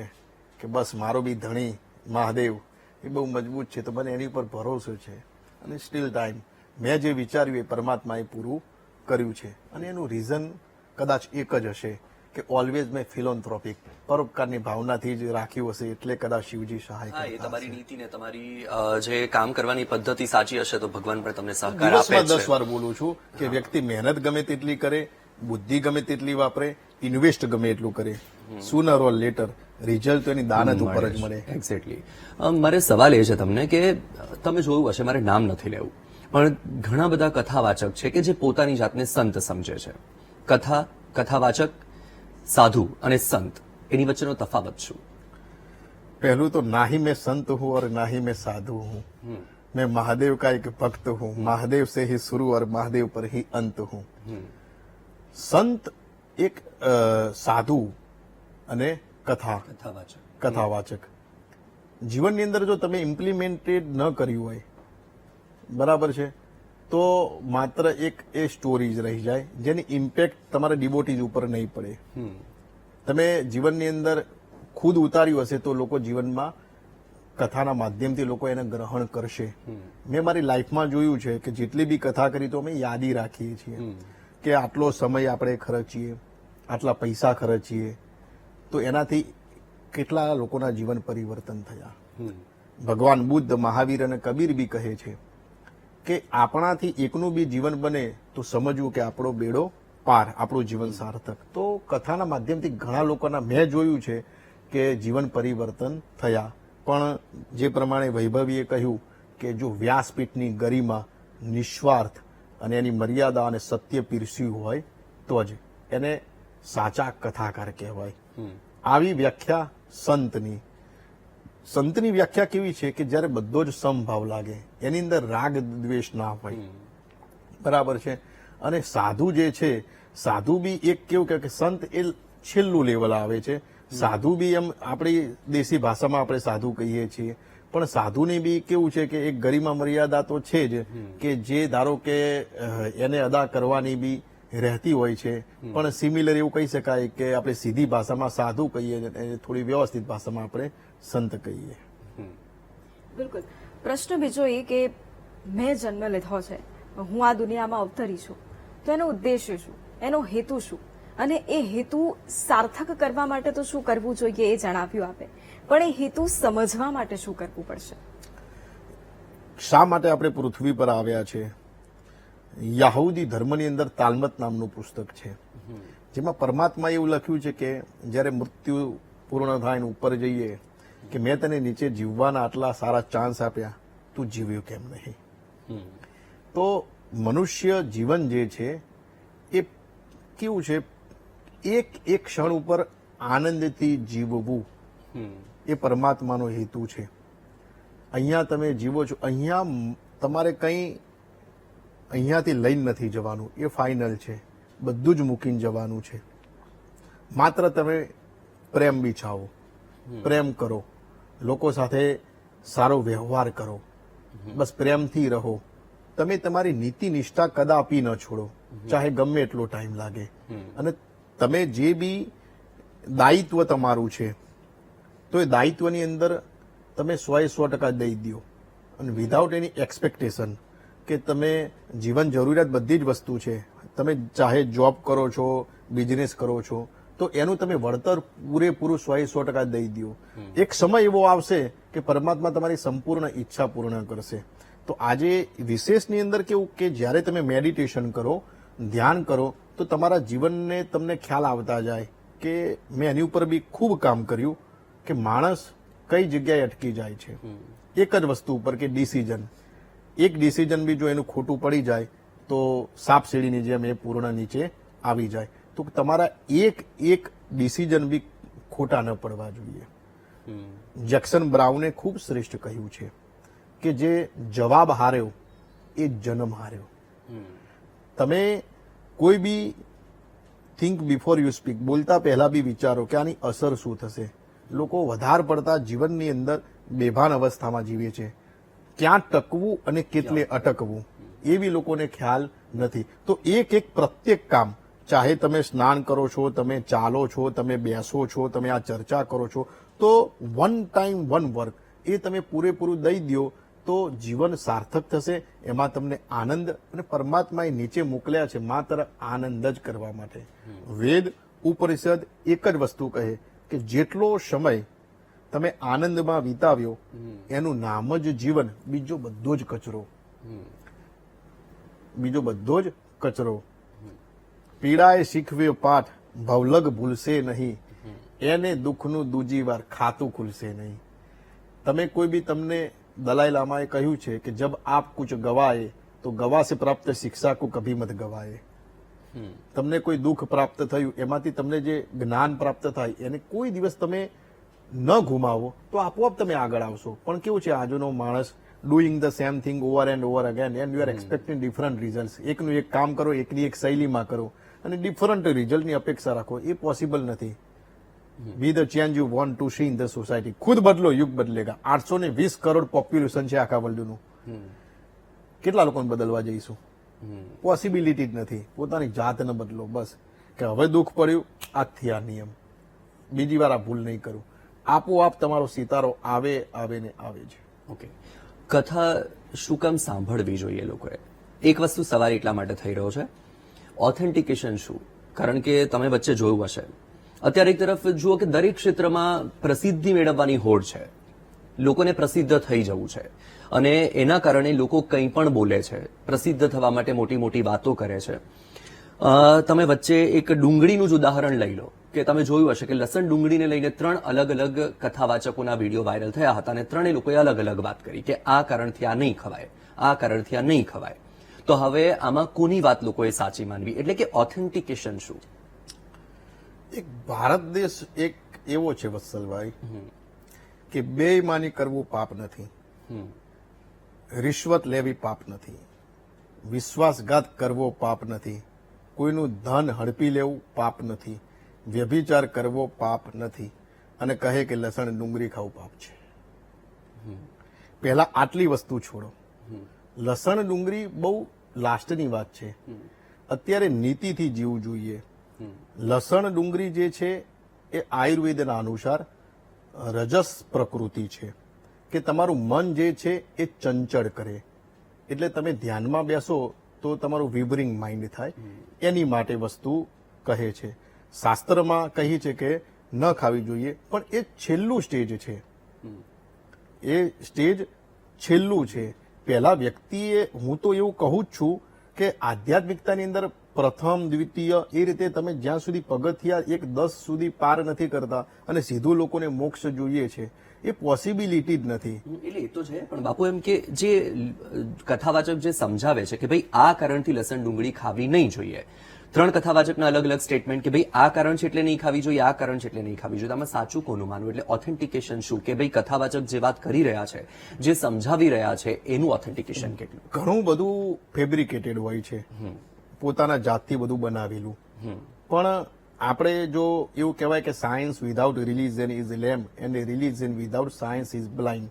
કે બસ મારો બી ધણી મહાદેવ એ બહુ મજબૂત છે, તો મને એની ઉપર ભરોસો છે. અને સ્ટીલ ટાઈમ મેં જે વિચાર્યું એ પરમાત્માએ પૂરું કર્યું છે. અને એનું રીઝન કદાચ એક જ હશે કે ઓલવેઝ મેં ફિલોન્થ્રોપિક પરોપકારની ભાવનાથી જ રાખ્યું હશે, એટલે કદાચ શિવજી સહાય હા, એ કરતા તમારી હશે. નીતિ ને તમારી જે કામ કરવાની પદ્ધતિ સાચી હશે તો ભગવાન પણ તમને સહકાર આપે દિવસમાં છે. 10 વાર બોલું છું કે વ્યક્તિ મહેનત ગમે તેટલી કરે, બુદ્ધિ ગમે તેટલી વાપરે, ઇન્વેસ્ટ ગમે એટલું કરે, સુનર ઓર લેટર રિઝલ્ટ તો એની દાનત ઉપર જ મળે. એક્ઝેક્ટલી. મારે સવાલ એ છે તમને કે તમે જોયું હશે, મારે નામ નથી લેવું, પણ ઘણા બધા કથાવાચક છે કે જે પોતાની જાતને સંત સમજે છે. કથાવાચક, સાધુ અને સંત એની વચ્ચેનો તફાવત શું? पहलू तो ना ही मैं संत हूँ और ना ही मैं साधु हूँ. मैं महादेव का एक भक्त हूँ. महादेव से ही शुरू और महादेव पर ही अंत हूँ. संत एक સાધુ અને કથાવાચક જીવનની અંદર જો તમે ઇમ્પ્લિમેન્ટેડ ન કર્યું હોય, બરાબર છે, તો માત્ર એક એ સ્ટોરી જ રહી જાય જેની ઇમ્પેક્ટ તમારા ડિવોટીઝ ઉપર નહીં પડે. તમે જીવનની અંદર ખુદ ઉતાર્યું હશે તો લોકો જીવનમાં કથાના માધ્યમથી લોકો એને ગ્રહણ કરશે. મેં મારી લાઈફમાં જોયું છે કે જેટલી બી કથા કરી તો અમે યાદી રાખીએ છીએ કે આટલો સમય આપણે ખર્ચીએ, આટલા પૈસા ખર્ચીએ, તો એનાથી કેટલા લોકોના જીવન પરિવર્તન થયા. ભગવાન બુદ્ધ, મહાવીર અને કબીર બી કહે છે કે આપણાથી એકનું બી જીવન બને તો સમજવું કે આપણો બેડો પાર, આપણું જીવન સાર્થક. તો કથાના માધ્યમથી ઘણા લોકોના મેં જોયું છે કે જીવન પરિવર્તન થયા. પણ જે પ્રમાણે વૈભવીએ કહ્યું કે જો વ્યાસપીઠની ગરિમા, નિસ્વાર્થ અને એની મર્યાદા અને સત્ય પીરસ્યું હોય તો જ એને સાચા કથાકાર કહેવાય. આવી વ્યાખ્યા સંતની વ્યાખ્યા કેવી છે કે જ્યારે બધો જ સમભાવ લાગે, એની અંદર રાગ દ્વેષ ના હોય, બરાબર છે. અને સાધુ જે છે, સાધુ બી એક કેવું કે સંત એ છેલ્લું લેવલ આવે છે. સાધુ બી એમ આપણી દેશી ભાષામાં આપણે સાધુ કહીએ છીએ, પણ સાધુની બી કેવું છે કે એક ગરિમા મર્યાદા તો છે જ, કે જે ધારો કે એને અદા કરવાની બી રહેતી હોય છે. પણ સિમિલર એવું કહી શકાય કે આપણે સીધી ભાષામાં સાધુ કહીએ, થોડી વ્યવસ્થિત ભાષામાં આપણે સંત કહીએ. બિલકુલ. પ્રશ્ન બીજો એ કે મેં જન્મ લીધો છે, હું આ દુનિયામાં અવતરી છું, તો એનો ઉદ્દેશ્ય શું, એનો હેતુ શું, અને એ હેતુ સાર્થક કરવા માટે તો શું કરવું જોઈએ એ જણાવ્યું આપે, પણ એ હેતુ સમજવા માટે શું કરવું પડશે? શા માટે આપણે પૃથ્વી પર આવ્યા છે? યાહૂદી ધર્મની અંદર તાલમત નામનું પુસ્તક છે, જેમાં પરમાત્મા એવું લખ્યું છે કે જ્યારે મૃત્યુ પૂર્ણ થાય ને ઉપર જઈએ કે મેં તને નીચે જીવવાના આટલા સારા ચાન્સ આપ્યા, તું જીવ્યો કેમ નહીં? તો મનુષ્ય જીવન જે છે એ કેવું છે, એક એક ક્ષણ ઉપર આનંદથી જીવવું એ પરમાત્માનો હેતુ છે. અહીંયા તમે જીવો છો, અહીંયા તમારે કંઈ અહીંયાથી લઈને નથી જવાનું, એ ફાઇનલ છે, બધું જ મૂકીને જવાનું છે. માત્ર તમે પ્રેમ બિછાવો, પ્રેમ કરો, લોકો સાથે સારો વ્યવહાર કરો, બસ પ્રેમથી રહો. તમે તમારી નીતિ નિષ્ઠા કદાપી ન છોડો, ચાહે ગમે એટલો ટાઈમ લાગે. અને તમે જે બી દાયિત્વ તમારું છે તો એ દાયિત્વની અંદર તમે 100% દઈ દો. અને વિધાઉટ એની એક્સપેક્ટેશન કે તમે જીવન જરૂરિયાત બધી જ વસ્તુ છે, તમે ચાહે જોબ કરો છો, બિઝનેસ કરો છો, તો એનું તમે વળતર પૂરેપૂરું 100% દઈ દો. એક સમય એવો આવશે કે પરમાત્મા તમારી સંપૂર્ણ ઈચ્છા પૂર્ણ કરશે. તો આજે વિશેષની અંદર કેવું કે જ્યારે તમે મેડિટેશન કરો, ધ્યાન કરો, તો તમારા જીવનને તમને ખ્યાલ આવતા જાય કે મેં એની ઉપર બી ખૂબ કામ કર્યું કે માણસ કઈ જગ્યાએ અટકી જાય છે. એક જ વસ્તુ ઉપર કે ડિસિઝન, એક ડિસિઝન બી જો એનું ખોટું પડી જાય તો સાપ સીડીની જેમ એ પૂર્ણ નીચે આવી જાય. તો તમારા એક ડિસિઝન બી ખોટા ન પડવા જોઈએ. જેક્સન બ્રાઉને ખૂબ શ્રેષ્ઠ કહ્યું છે કે જે જવાબ હાર્યો એ જન્મ હાર્યો. તમે કોઈ બી થિંક બિફોર યુ સ્પીક, બોલતા પહેલા બી વિચારો કે આની અસર શું થશે. લોકો વધારે પડતા જીવનની અંદર બેભાન અવસ્થામાં જીવે છે. ક્યાં ટકવું અને કેટલે અટકવું એ બી લોકોને ખ્યાલ નથી. તો એક પ્રત્યેક કામ, ચાહે તમે સ્નાન કરો છો, તમે ચાલો છો, તમે બેસો છો, તમે આ ચર્ચા કરો છો, તો વન ટાઈમ વન વર્ક એ તમે પૂરેપૂરું દઈ દો તો જીવન સાર્થક થશે. એમાં તમને આનંદ, અને પરમાત્માએ નીચે મોકલ્યા છે માત્ર આનંદ જ કરવા માટે. વેદ ઉપનિષદ એક જ વસ્તુ કહે કે જેટલો સમય તમે આનંદમાં વિતાવ્યો એનું નામ જ જીવન, બીજો બધો જ કચરો. પીડાએ શીખવ્યો પાઠ, ભવલગ ભૂલશે નહીં, એને દુઃખનું દૂજી વાર ખાતું ખુલશે નહીં. તમે કોઈ બી, તમને દલાઈ લામાએ કહ્યું છે કે જબ આપ કુછ ગવાએ તો ગવા સે પ્રાપ્ત શિક્ષા કો કભી મત ગવાએ. તમને કોઈ દુઃખ પ્રાપ્ત થયું, એમાંથી તમને જે જ્ઞાન પ્રાપ્ત થાય એને કોઈ દિવસ તમે ન ગુમાવો તો આપોઆપ તમે આગળ આવશો. પણ કેવું છે આજનો માણસ, doing the same thing over and over again and you are expecting different result. એકનું એક કામ કરો, એકની એક શૈલીમાં કરો અને ડિફરન્ટ રિઝલ્ટની અપેક્ષા રાખો, એ પોસિબલ નથી. બી the change you want to C in the society. ખુદ બદલો, યુગ બદલેગા. 820 કરોડ પોપ્યુલેશન છે આખા વર્લ્ડનું. કેટલા લોકોને બદલવા જઈશું? પોસિબિલિટી જ નથી. પોતાની જાતને બદલો બસ, કે હવે દુઃખ પડ્યું, આજથી આ નિયમ, બીજી વાર આ ભૂલ નહીં કરું. આપોઆપ તમારો સિતારો આવે ને આવે છે. ઓકે, કથા શું કામ સાંભળવી જોઈએ લોકોએ? એક વસ્તુ સવાલ એટલા માટે થઈ રહ્યો છે, ઓથેન્ટિકેશન શું? કારણ કે તમે વચ્ચે જોયું હશે, અત્યારે એક તરફ જુઓ કે દરેક ક્ષેત્રમાં પ્રસિદ્ધિ મેળવવાની હોડ છે, લોકોને પ્રસિદ્ધ થઈ જવું છે, અને એના કારણે લોકો કંઈ પણ બોલે છે, પ્રસિદ્ધ થવા માટે મોટી મોટી વાતો કરે છે. તમે વચ્ચે એક ડુંગળીનું જ ઉદાહરણ લઈ લો કે તમે જોયું હશે કે લસણ ડુંગળીને લઈને 3 અલગ અલગ કથાવાચકોના વિડીયો વાયરલ થયા હતા, અને 3 લોકોએ અલગ અલગ વાત કરી કે આ કારણથી આ નહીં ખવાય, આ કારણથી આ નહીં ખવાય. તો હવે આમાં કોની વાત લોકોએ સાચી માનવી? એટલે કે ઓથેન્ટિકેશન શું? એક ભારત દેશ એક એવો છે વત્સલભાઈ કે બેઈમાની કરવું પાપ નથી, રિશ્વત લેવી પાપ નથી, વિશ્વાસઘાત કરવો પાપ નથી, કોઈનું ધન હડપી લેવું પાપ નથી, વ્યભિચાર કરવો પાપ નથી, અને કહે કે લસણ ડુંગળી ખાવું પાપ છે. પહેલા આટલી વસ્તુ છોડો. લસણ ડુંગળી બહુ લાસ્ટની વાત છે. અત્યારે નીતિથી જીવવું જોઈએ. લસણ ડુંગળી જે છે એ આયુર્વેદના અનુસાર રજસ પ્રકૃતિ છે, કે તમારું મન જે છે એ ચંચળ કરે. એટલે તમે ધ્યાનમાં બેસો તો તમારું વિવરિંગ માઇન્ડ થાય, એની માટે વસ્તુ કહે છે. શાસ્ત્રમાં કહી છે કે ન ખાવી જોઈએ, પણ એ છેલ્લું સ્ટેજ છે. એ સ્ટેજ છેલ્લું છે. પહેલા વ્યક્તિએ, હું તો એવું કહું જ છું કે આધ્યાત્મિકતાની અંદર પ્રથમ, દ્વિતીય, એ રીતે તમે જ્યાં સુધી પગથિયા 1-10 સુધી પાર નથી કરતા અને સીધું લોકોને મોક્ષ જોઈએ છે, એ પોસિબિલિટી જ નથી. એટલે એ તો છે, પણ બાપુ એમ કે જે કથાવાચક જે સમજાવે છે કે ભાઈ આ કારણથી લસણ ડુંગળી ખાવી નહીં જોઈએ, 3 કથાવાચકના અલગ અલગ સ્ટેટમેન્ટ કે ભાઈ આ કારણ છે એટલે નહીં ખાવી જોઈએ, આ કારણ છે એટલે નહીં ખાવી જોઈએ, આમાં સાચું કોનું માનવું? એટલે ઓથેન્ટિકેશન શું? કે ભાઈ કથાવાચક જે વાત કરી રહ્યા છે, જે સમજાવી રહ્યા છે, એનું ઓથેન્ટિકેશન કેટલું? ઘણું બધું ફેબ્રિકેટેડ હોય છે, પોતાના જાતથી બધું બનાવેલું. પણ આપણે જો એવું કહેવાય કે science without religion is lame and religion without science is blind.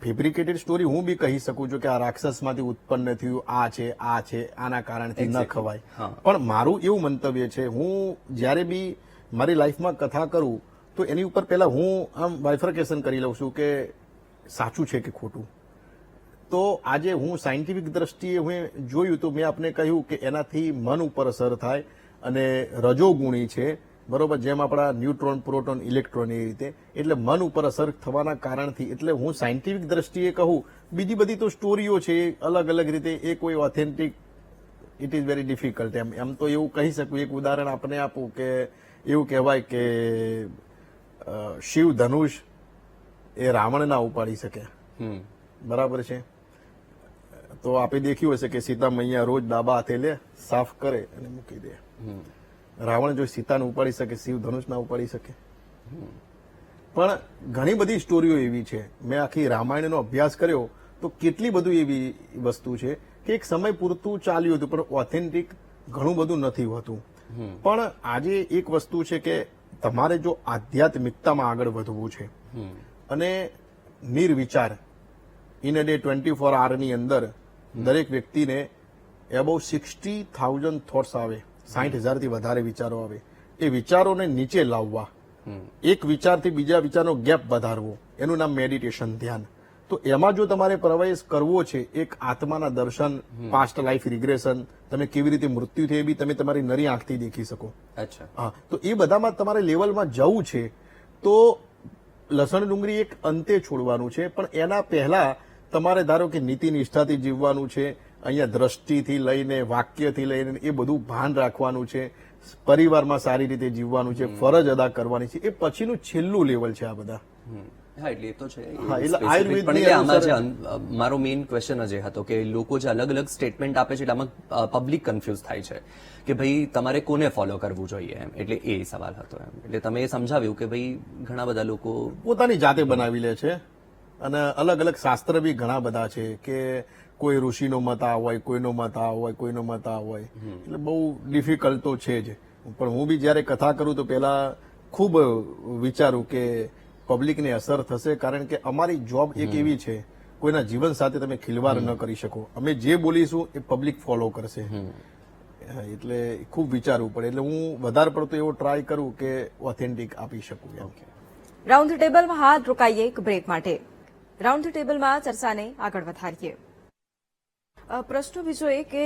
Fabricated story હું બી કહી શકું છું કે આ રાક્ષસમાંથી ઉત્પન્ન થયું, આ છે, આના કારણથી ન ખવાય. પણ મારું એવું મંતવ્ય છે, હું જ્યારે બી મારી લાઈફમાં કથા કરું તો એની ઉપર પહેલા હું આમ બાયફર્કેશન કરી લઉં છું કે સાચું છે કે ખોટું. તો આજે હું સાયન્ટિફિક દ્રષ્ટિએ હું જોયું તો મેં આપને કહ્યું કે એનાથી મન ઉપર અસર થાય અને રજોગુણી છે, બરોબર, જેમ આપણા ન્યુટ્રોન, પ્રોટોન, ઇલેક્ટ્રોન એ રીતે, એટલે મન ઉપર અસર થવાના કારણથી, એટલે હું સાયન્ટિફિક દ્રષ્ટિએ કહું. બીજી બધી તો સ્ટોરીઓ છે અલગ અલગ રીતે, એ કોઈ authentic, it is very difficult. એમ તો એવું કહી શકું, એક ઉદાહરણ આપને આપું કે એવું કહેવાય કે શિવ ધનુષ એ રાવણ ના ઉપાડી શકે, બરાબર છે. તો આપે દેખ્યું હશે કે સીતા મૈયા રોજ ડાબા હાથે લે, સાફ કરે અને મૂકી દે. રાવણ જો સીતાને ઉપાડી શકે, શિવ ધનુષ ના ઉપાડી શકે. પણ ઘણી બધી સ્ટોરીઓ એવી છે, મેં આખી રામાયણનો અભ્યાસ કર્યો તો કેટલી બધું એવી વસ્તુ છે કે એક સમય પૂરતું ચાલ્યું હતું, પણ ઓથેન્ટિક ઘણું બધું નથી હોતું. પણ આજે એક વસ્તુ છે કે તમારે જો આધ્યાત્મિકતામાં આગળ વધવું છે અને નિર્વિચાર, ઇન અ ડે 24 આવરની અંદર દરેક વ્યક્તિને એબાઉ 60,000 થોટ્સ આવે, 60,000 થી વધારે વિચારો આવે. એ વિચારોને નીચે લાવવા, એક વિચારથી બીજા વિચારનો ગેપ વધારવો, એનું નામ મેડિટેશન, ધ્યાન. તો એમાં જો તમારે પ્રવેશ કરવો છે, એક આત્માના દર્શન, પાસ્ટ લાઈફ રિગ્રેશન, તમે કેવી રીતે મૃત્યુ થઈ એ બી તમે તમારી નરી આંખથી દેખી શકો. અચ્છા. હા, તો એ બધામાં તમારે લેવલમાં જવું છે તો લસણ ડુંગળી એક અંતે છોડવાનું છે, પણ એના પહેલા તમારે ધારો કે નીતિ નિષ્ઠાથી જીવવાનું છે, અહીંયા દ્રષ્ટિથી લઈને વાક્યથી લઈને એ બધું ભાન રાખવાનું છે, પરિવારમાં સારી રીતે જીવવાનું છે, ફરજ અદા કરવાની છે. એ પછીનું છેલ્લું લેવલ છે આ બધા. હા, એટલે એ તો છે. હા, એટલે Specific. આયુર્વેદની પણ એટલે આમાં અનુસાર- જે મારો મેઇન ક્વેશ્ચન જ એ હતો કે લોકો જે અલગ અલગ સ્ટેટમેન્ટ આપે છે એટલે આમાં પબ્લિક કન્ફ્યુઝ થાય છે કે ભાઈ તમારે કોને ફોલો કરવું જોઈએ એમ. એટલે એ સવાલ હતો એમ. એટલે તમે એ સમજાવ્યું કે ભાઈ ઘણા બધા લોકો પોતાની જાતે બનાવી લે છે અને અલગ અલગ શાસ્ત્ર બી ઘણા બધા છે કે કોઈ ઋષિનો મત આ હોય, કોઈનો મત આ હોય, કોઈનો મત આ હોય. એટલે બહુ ડિફિકલ્ટ તો છે જ. પણ હું બી જયારે કથા કરું તો પેલા ખૂબ વિચારું કે પબ્લિકને અસર થશે, કારણ કે અમારી જોબ એક એવી છે, કોઈના જીવન સાથે તમે ખિલવાડ ન કરી શકો. અમે જે બોલીશું એ પબ્લિક ફોલો કરશે. એટલે ખૂબ વિચારવું પડે. એટલે હું વધારે પડતો એવો ટ્રાય કરું કે ઓથેન્ટિક આપી શકું. રાઉન્ડ ટેબલમાં હાથ રોકાઈએ એક બ્રેક માટે. રાઉન્ડ ટેબલમાં ચર્ચાને આગળ વધારીએ. પ્રશ્ન બીજો એ કે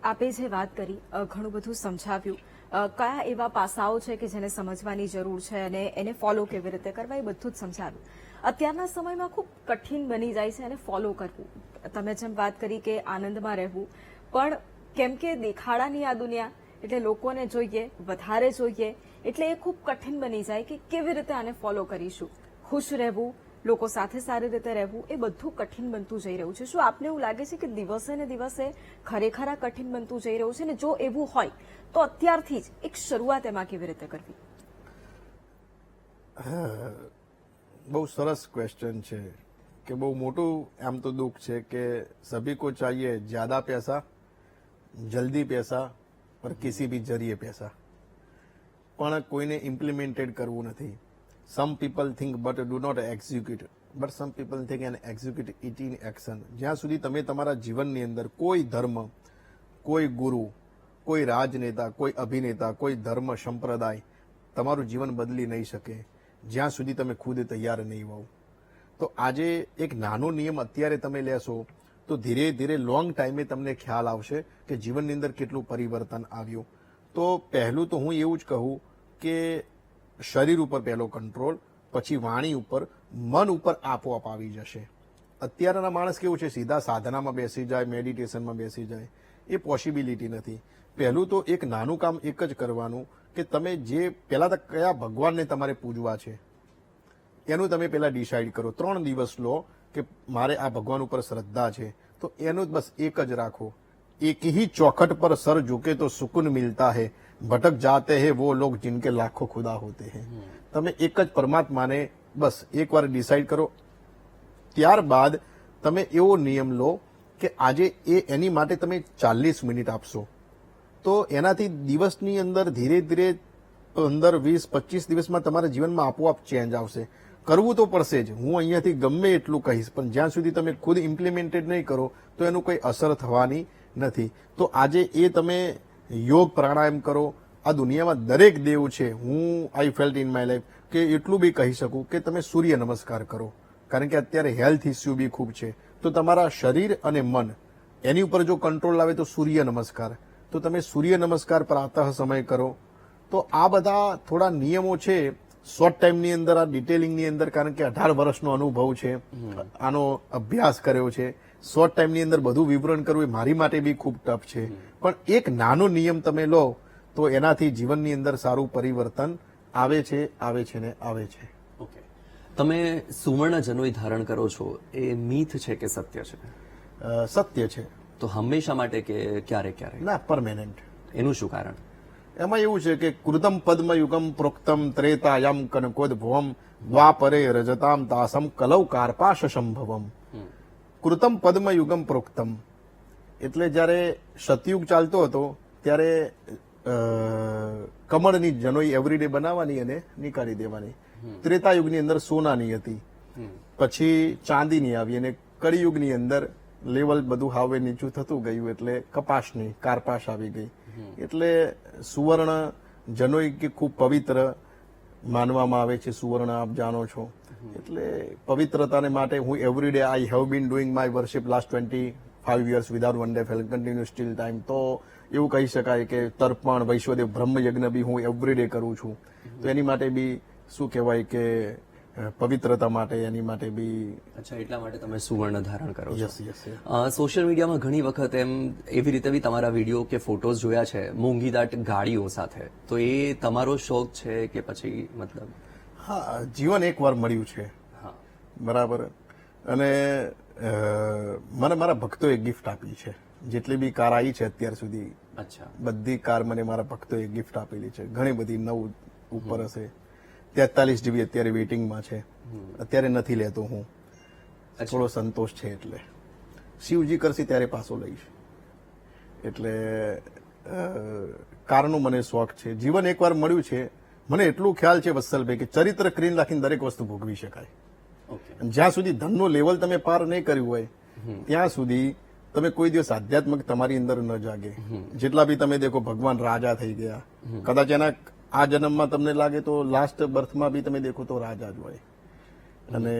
આપે જે વાત કરી, ઘણું બધું સમજાવ્યું, કયા એવા પાસાઓ છે કે જેને સમજવાની જરૂર છે અને એને ફોલો કેવી રીતે કરવા, એ બધું જ સમજાવ્યું. અત્યારના સમયમાં ખૂબ કઠિન બની જાય છે એને ફોલો કરવું. તમે જેમ વાત કરી કે આનંદમાં રહેવું, પણ કેમ કે દેખાડાની આ દુનિયા, એટલે લોકોને જોઈએ, વધારે જોઈએ, એટલે એ ખૂબ કઠિન બની જાય કે કેવી રીતે આને ફોલો કરીશું. ખુશ રહેવું, લોકો સાથે સારી રીતે રહેવું, એ બધું કઠિન બનતું જઈ રહ્યું છે. શું આપને એવું લાગે છે કે દિવસે ને દિવસે ખરેખર આ કઠિન બનતું જઈ રહ્યું છે? ને જો એવું હોય તો અત્યારથી જ એક શરૂઆત એમાં કેવી રીતે કરવી? બહુ સરસ ક્વેશ્ચન છે કે બહુ મોટું આમ તો દુઃખ છે કે સભી કો ચાહીએ જ્યાદા પૈસા, જલ્દી પૈસા, પર કિસી ભી જરિયે પૈસા, પણ કોઈને ઇમ્પ્લિમેન્ટેડ કરવું નથી. Some people think but do not execute, but some people think and execute it in action. જ્યાં સુધી તમે તમારા જીવનની અંદર કોઈ ધર્મ, કોઈ ગુરુ, કોઈ રાજનેતા, કોઈ અભિનેતા, કોઈ ધર્મ સંપ્રદાય તમારું જીવન બદલી નહીં શકે જ્યાં સુધી તમે ખુદ તૈયાર નહીં હોવ. તો આજે એક નાનો નિયમ અત્યારે તમે લેશો તો ધીરે ધીરે લોંગ ટાઈમે તમને ખ્યાલ આવશે કે જીવનની અંદર કેટલું પરિવર્તન આવ્યું. તો પહેલું તો હું એવું જ કહું કે શરીર ઉપર પહેલો કંટ્રોલ, પછી વાણી ઉપર, મન ઉપર આપોઆપ આવી જશે. અત્યારના માણસ કેવું છે, સીધા સાધનામાં બેસી જાય, મેડિટેશનમાં બેસી જાય, એ પોસિબિલિટી નથી. પહેલું તો એક નાનું કામ એક જ કરવાનું કે તમે જે પહેલા તો કયા ભગવાનને તમારે પૂજવા છે એનું તમે પહેલા ડિસાઈડ કરો. 3 દિવસ લો કે મારે આ ભગવાન ઉપર શ્રદ્ધા છે, તો એનું બસ એક જ રાખો. એક ही चौखट पर सर झुके तो सुकून मिलता है, भटक जाते हैं वो लोग जिनके लाखों खुदा होते हैं. તમે એક જ પરમાત્માને બસ એકવાર ડિસાઈડ કરો. ત્યારબાદ તમે એવો નિયમ લો કે આજે એની માટે તમે 40 મિનિટ આપશો, તો એનાથી દિવસની અંદર ધીરે ધીરે 15, 20, 25 દિવસમાં તમારા જીવનમાં આપોઆપ ચેન્જ આવશે. કરવું તો પડશે જ. હું અહીંયાથી ગમે એટલું કહીશ, પણ જ્યાં સુધી તમે ખુદ ઇમ્પ્લિમેન્ટેડ નહીં કરો તો એનું કોઈ અસર થવાની નથી. તો આજે એ તમે યોગ પ્રાણાયામ કરો. આ દુનિયામાં દરેક દેવ છે. હું આઈ ફેલ્ટ ઇન માય લાઈફ કે એટલું બી કહી શકું કે તમે સૂર્ય નમસ્કાર કરો, કારણ કે અત્યારે હેલ્થ ઇસ્યુ બી ખૂબ છે. તો તમારા શરીર અને મન એની ઉપર જો કંટ્રોલ આવે તો સૂર્ય નમસ્કાર, તો તમે સૂર્ય નમસ્કાર પ્રાતઃ સમય કરો. તો આ બધા થોડા નિયમો છે શોર્ટ ટાઈમની અંદર, આ ડિટેલિંગની અંદર, કારણ કે 18 વર્ષનો અનુભવ છે, આનો અભ્યાસ કર્યો છે. શોર્ટ ટાઈમની અંદર બધું વિવરણ કરવું એ મારી માટે બી ખૂબ ટફ છે, પણ એક નાનો નિયમ તમે લો તો એનાથી જીવનની અંદર સારું પરિવર્તન આવે છે ને આવે છે. ઓકે, તમે સુવર્ણ જનોઈ ધારણ કરો છો, એ મીથ છે કે સત્ય છે? સત્ય છે. તો હંમેશા માટે કે ક્યારે ક્યારે? ના, પરમેનન્ટ. એનું શું કારણ? એમાં એવું છે કે કૃતમ પદ્મયુગમ પ્રોક્તમ ત્રેતાયમ કનકોદ્ભવમ દ્વાપરે રજતામ તાસમ કલૌ કાર્પાશ સંભવમ. કૃતમ પદ્મયુગમ પ્રોક્તમ એટલે જ્યારે સતયુગ ચાલતો હતો ત્યારે કમળની જનોઈ એવરીડે બનાવવાની અને નીકાળી દેવાની. ત્રેતાયુગની અંદર સોનાની હતી, પછી ચાંદીની આવી, અને કળિયુગની અંદર લેવલ બધું હાવે નીચું થતું ગયું એટલે કપાસની કાર્પાશ આવી ગઈ. એટલે સુવર્ણ જનોઈ કે ખૂબ પવિત્ર માનવામાં આવે છે. સુવર્ણ આપ જાણો છો, એટલે પવિત્રતાને માટે હું every day I have been doing my worship last 25 years without one day fail continue steel time. તો એવું કહી શકાય કે તર્પણ, વૈશ્વદેવ બ્રહ્મયજ્ઞ બી હું એવરીડે કરું છું. તો એની માટે બી શું કહેવાય કે પવિત્રતા માટે એની માટે બી. અચ્છા, એટલા માટે તમે સુવર્ણ ધારણ કરો છો. Yes yes. સોશિયલ મીડિયામાં ઘણી વખત એમ એવી રીતે બી તમારા વિડીયો કે ફોટોઝ જોયા છે મોંઘીદાટ ગાડીઓ સાથે. તો એ તમારો શોખ છે કે પછી મતલબ? હા, જીવન એકવાર મળ્યું છે. હા, બરાબર. અને મને મારા ભક્તોએ ગિફ્ટ આપી છે. જેટલી બી કાર આવી છે અત્યાર સુધી, અચ્છા, બધી કાર મને મારા ભક્તોએ ગિફ્ટ આપેલી છે. ઘણી બધી 9 ઉપર હશે. 43 જેવી અત્યારે વેઇટિંગમાં છે. અત્યારે નથી લેતો હું, થોડો સંતોષ છે. એટલે શિવજી કરશે ત્યારે પાછો લઈશ. એટલે કારનો મને શોખ છે. જીવન એકવાર મળ્યું છે. મને એટલું ખ્યાલ છે વત્સલભાઈ કે ચરિત્ર ક્રીન રાખીને દરેક વસ્તુ ભોગવી શકાય. ઓકે, અને જ્યાં સુધી ધનનું લેવલ તમે પાર નહીં કર્યું હોય ત્યાં સુધી તમે કોઈ દિવસ આધ્યાત્મિક તમારી અંદર ન જાગે. જેટલા બી તમે દેખો, ભગવાન રાજા થઈ ગયા, કદાચ એના આ જન્મમાં તમને લાગે તો લાસ્ટ બર્થમાં બી તમે દેખો તો રાજા જ હોય. અને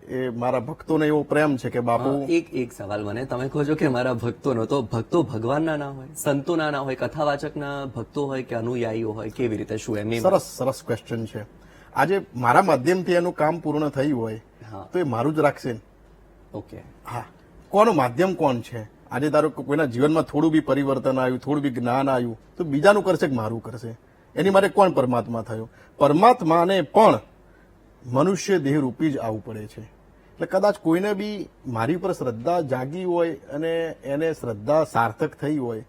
એ મારા ભક્તોને એવો પ્રેમ છે કે બાપુ. એક સવાલ મને, તમે કહો છો કે મારા ભક્તોનો, તો ભક્તો ભગવાનના ના હોય, સંતોના ના હોય, કથાવાચકના ભક્તો હોય કે અનુયાયીઓ હોય, કેવી રીતે? શું એમ? સરસ ક્વેશ્ચન છે. આજે મારા માધ્યમથી એનું કામ પૂર્ણ થયું હોય તો એ મારું જ રાખશે ને. ઓકે, હા, કોનું માધ્યમ કોણ છે? આજે ધારો કે કોઈના જીવનમાં થોડું બી પરિવર્તન આવ્યું, થોડું બી જ્ઞાન આવ્યું, તો બીજાનું કરશે કે મારું કરશે? એની માટે કોણ પરમાત્મા થયો? પરમાત્માને પણ મનુષ્ય દેહ રૂપી જ આવવું પડે છે. એટલે કદાચ કોઈને બી મારી ઉપર શ્રદ્ધા જાગી હોય અને એને શ્રદ્ધા સાર્થક થઈ હોય,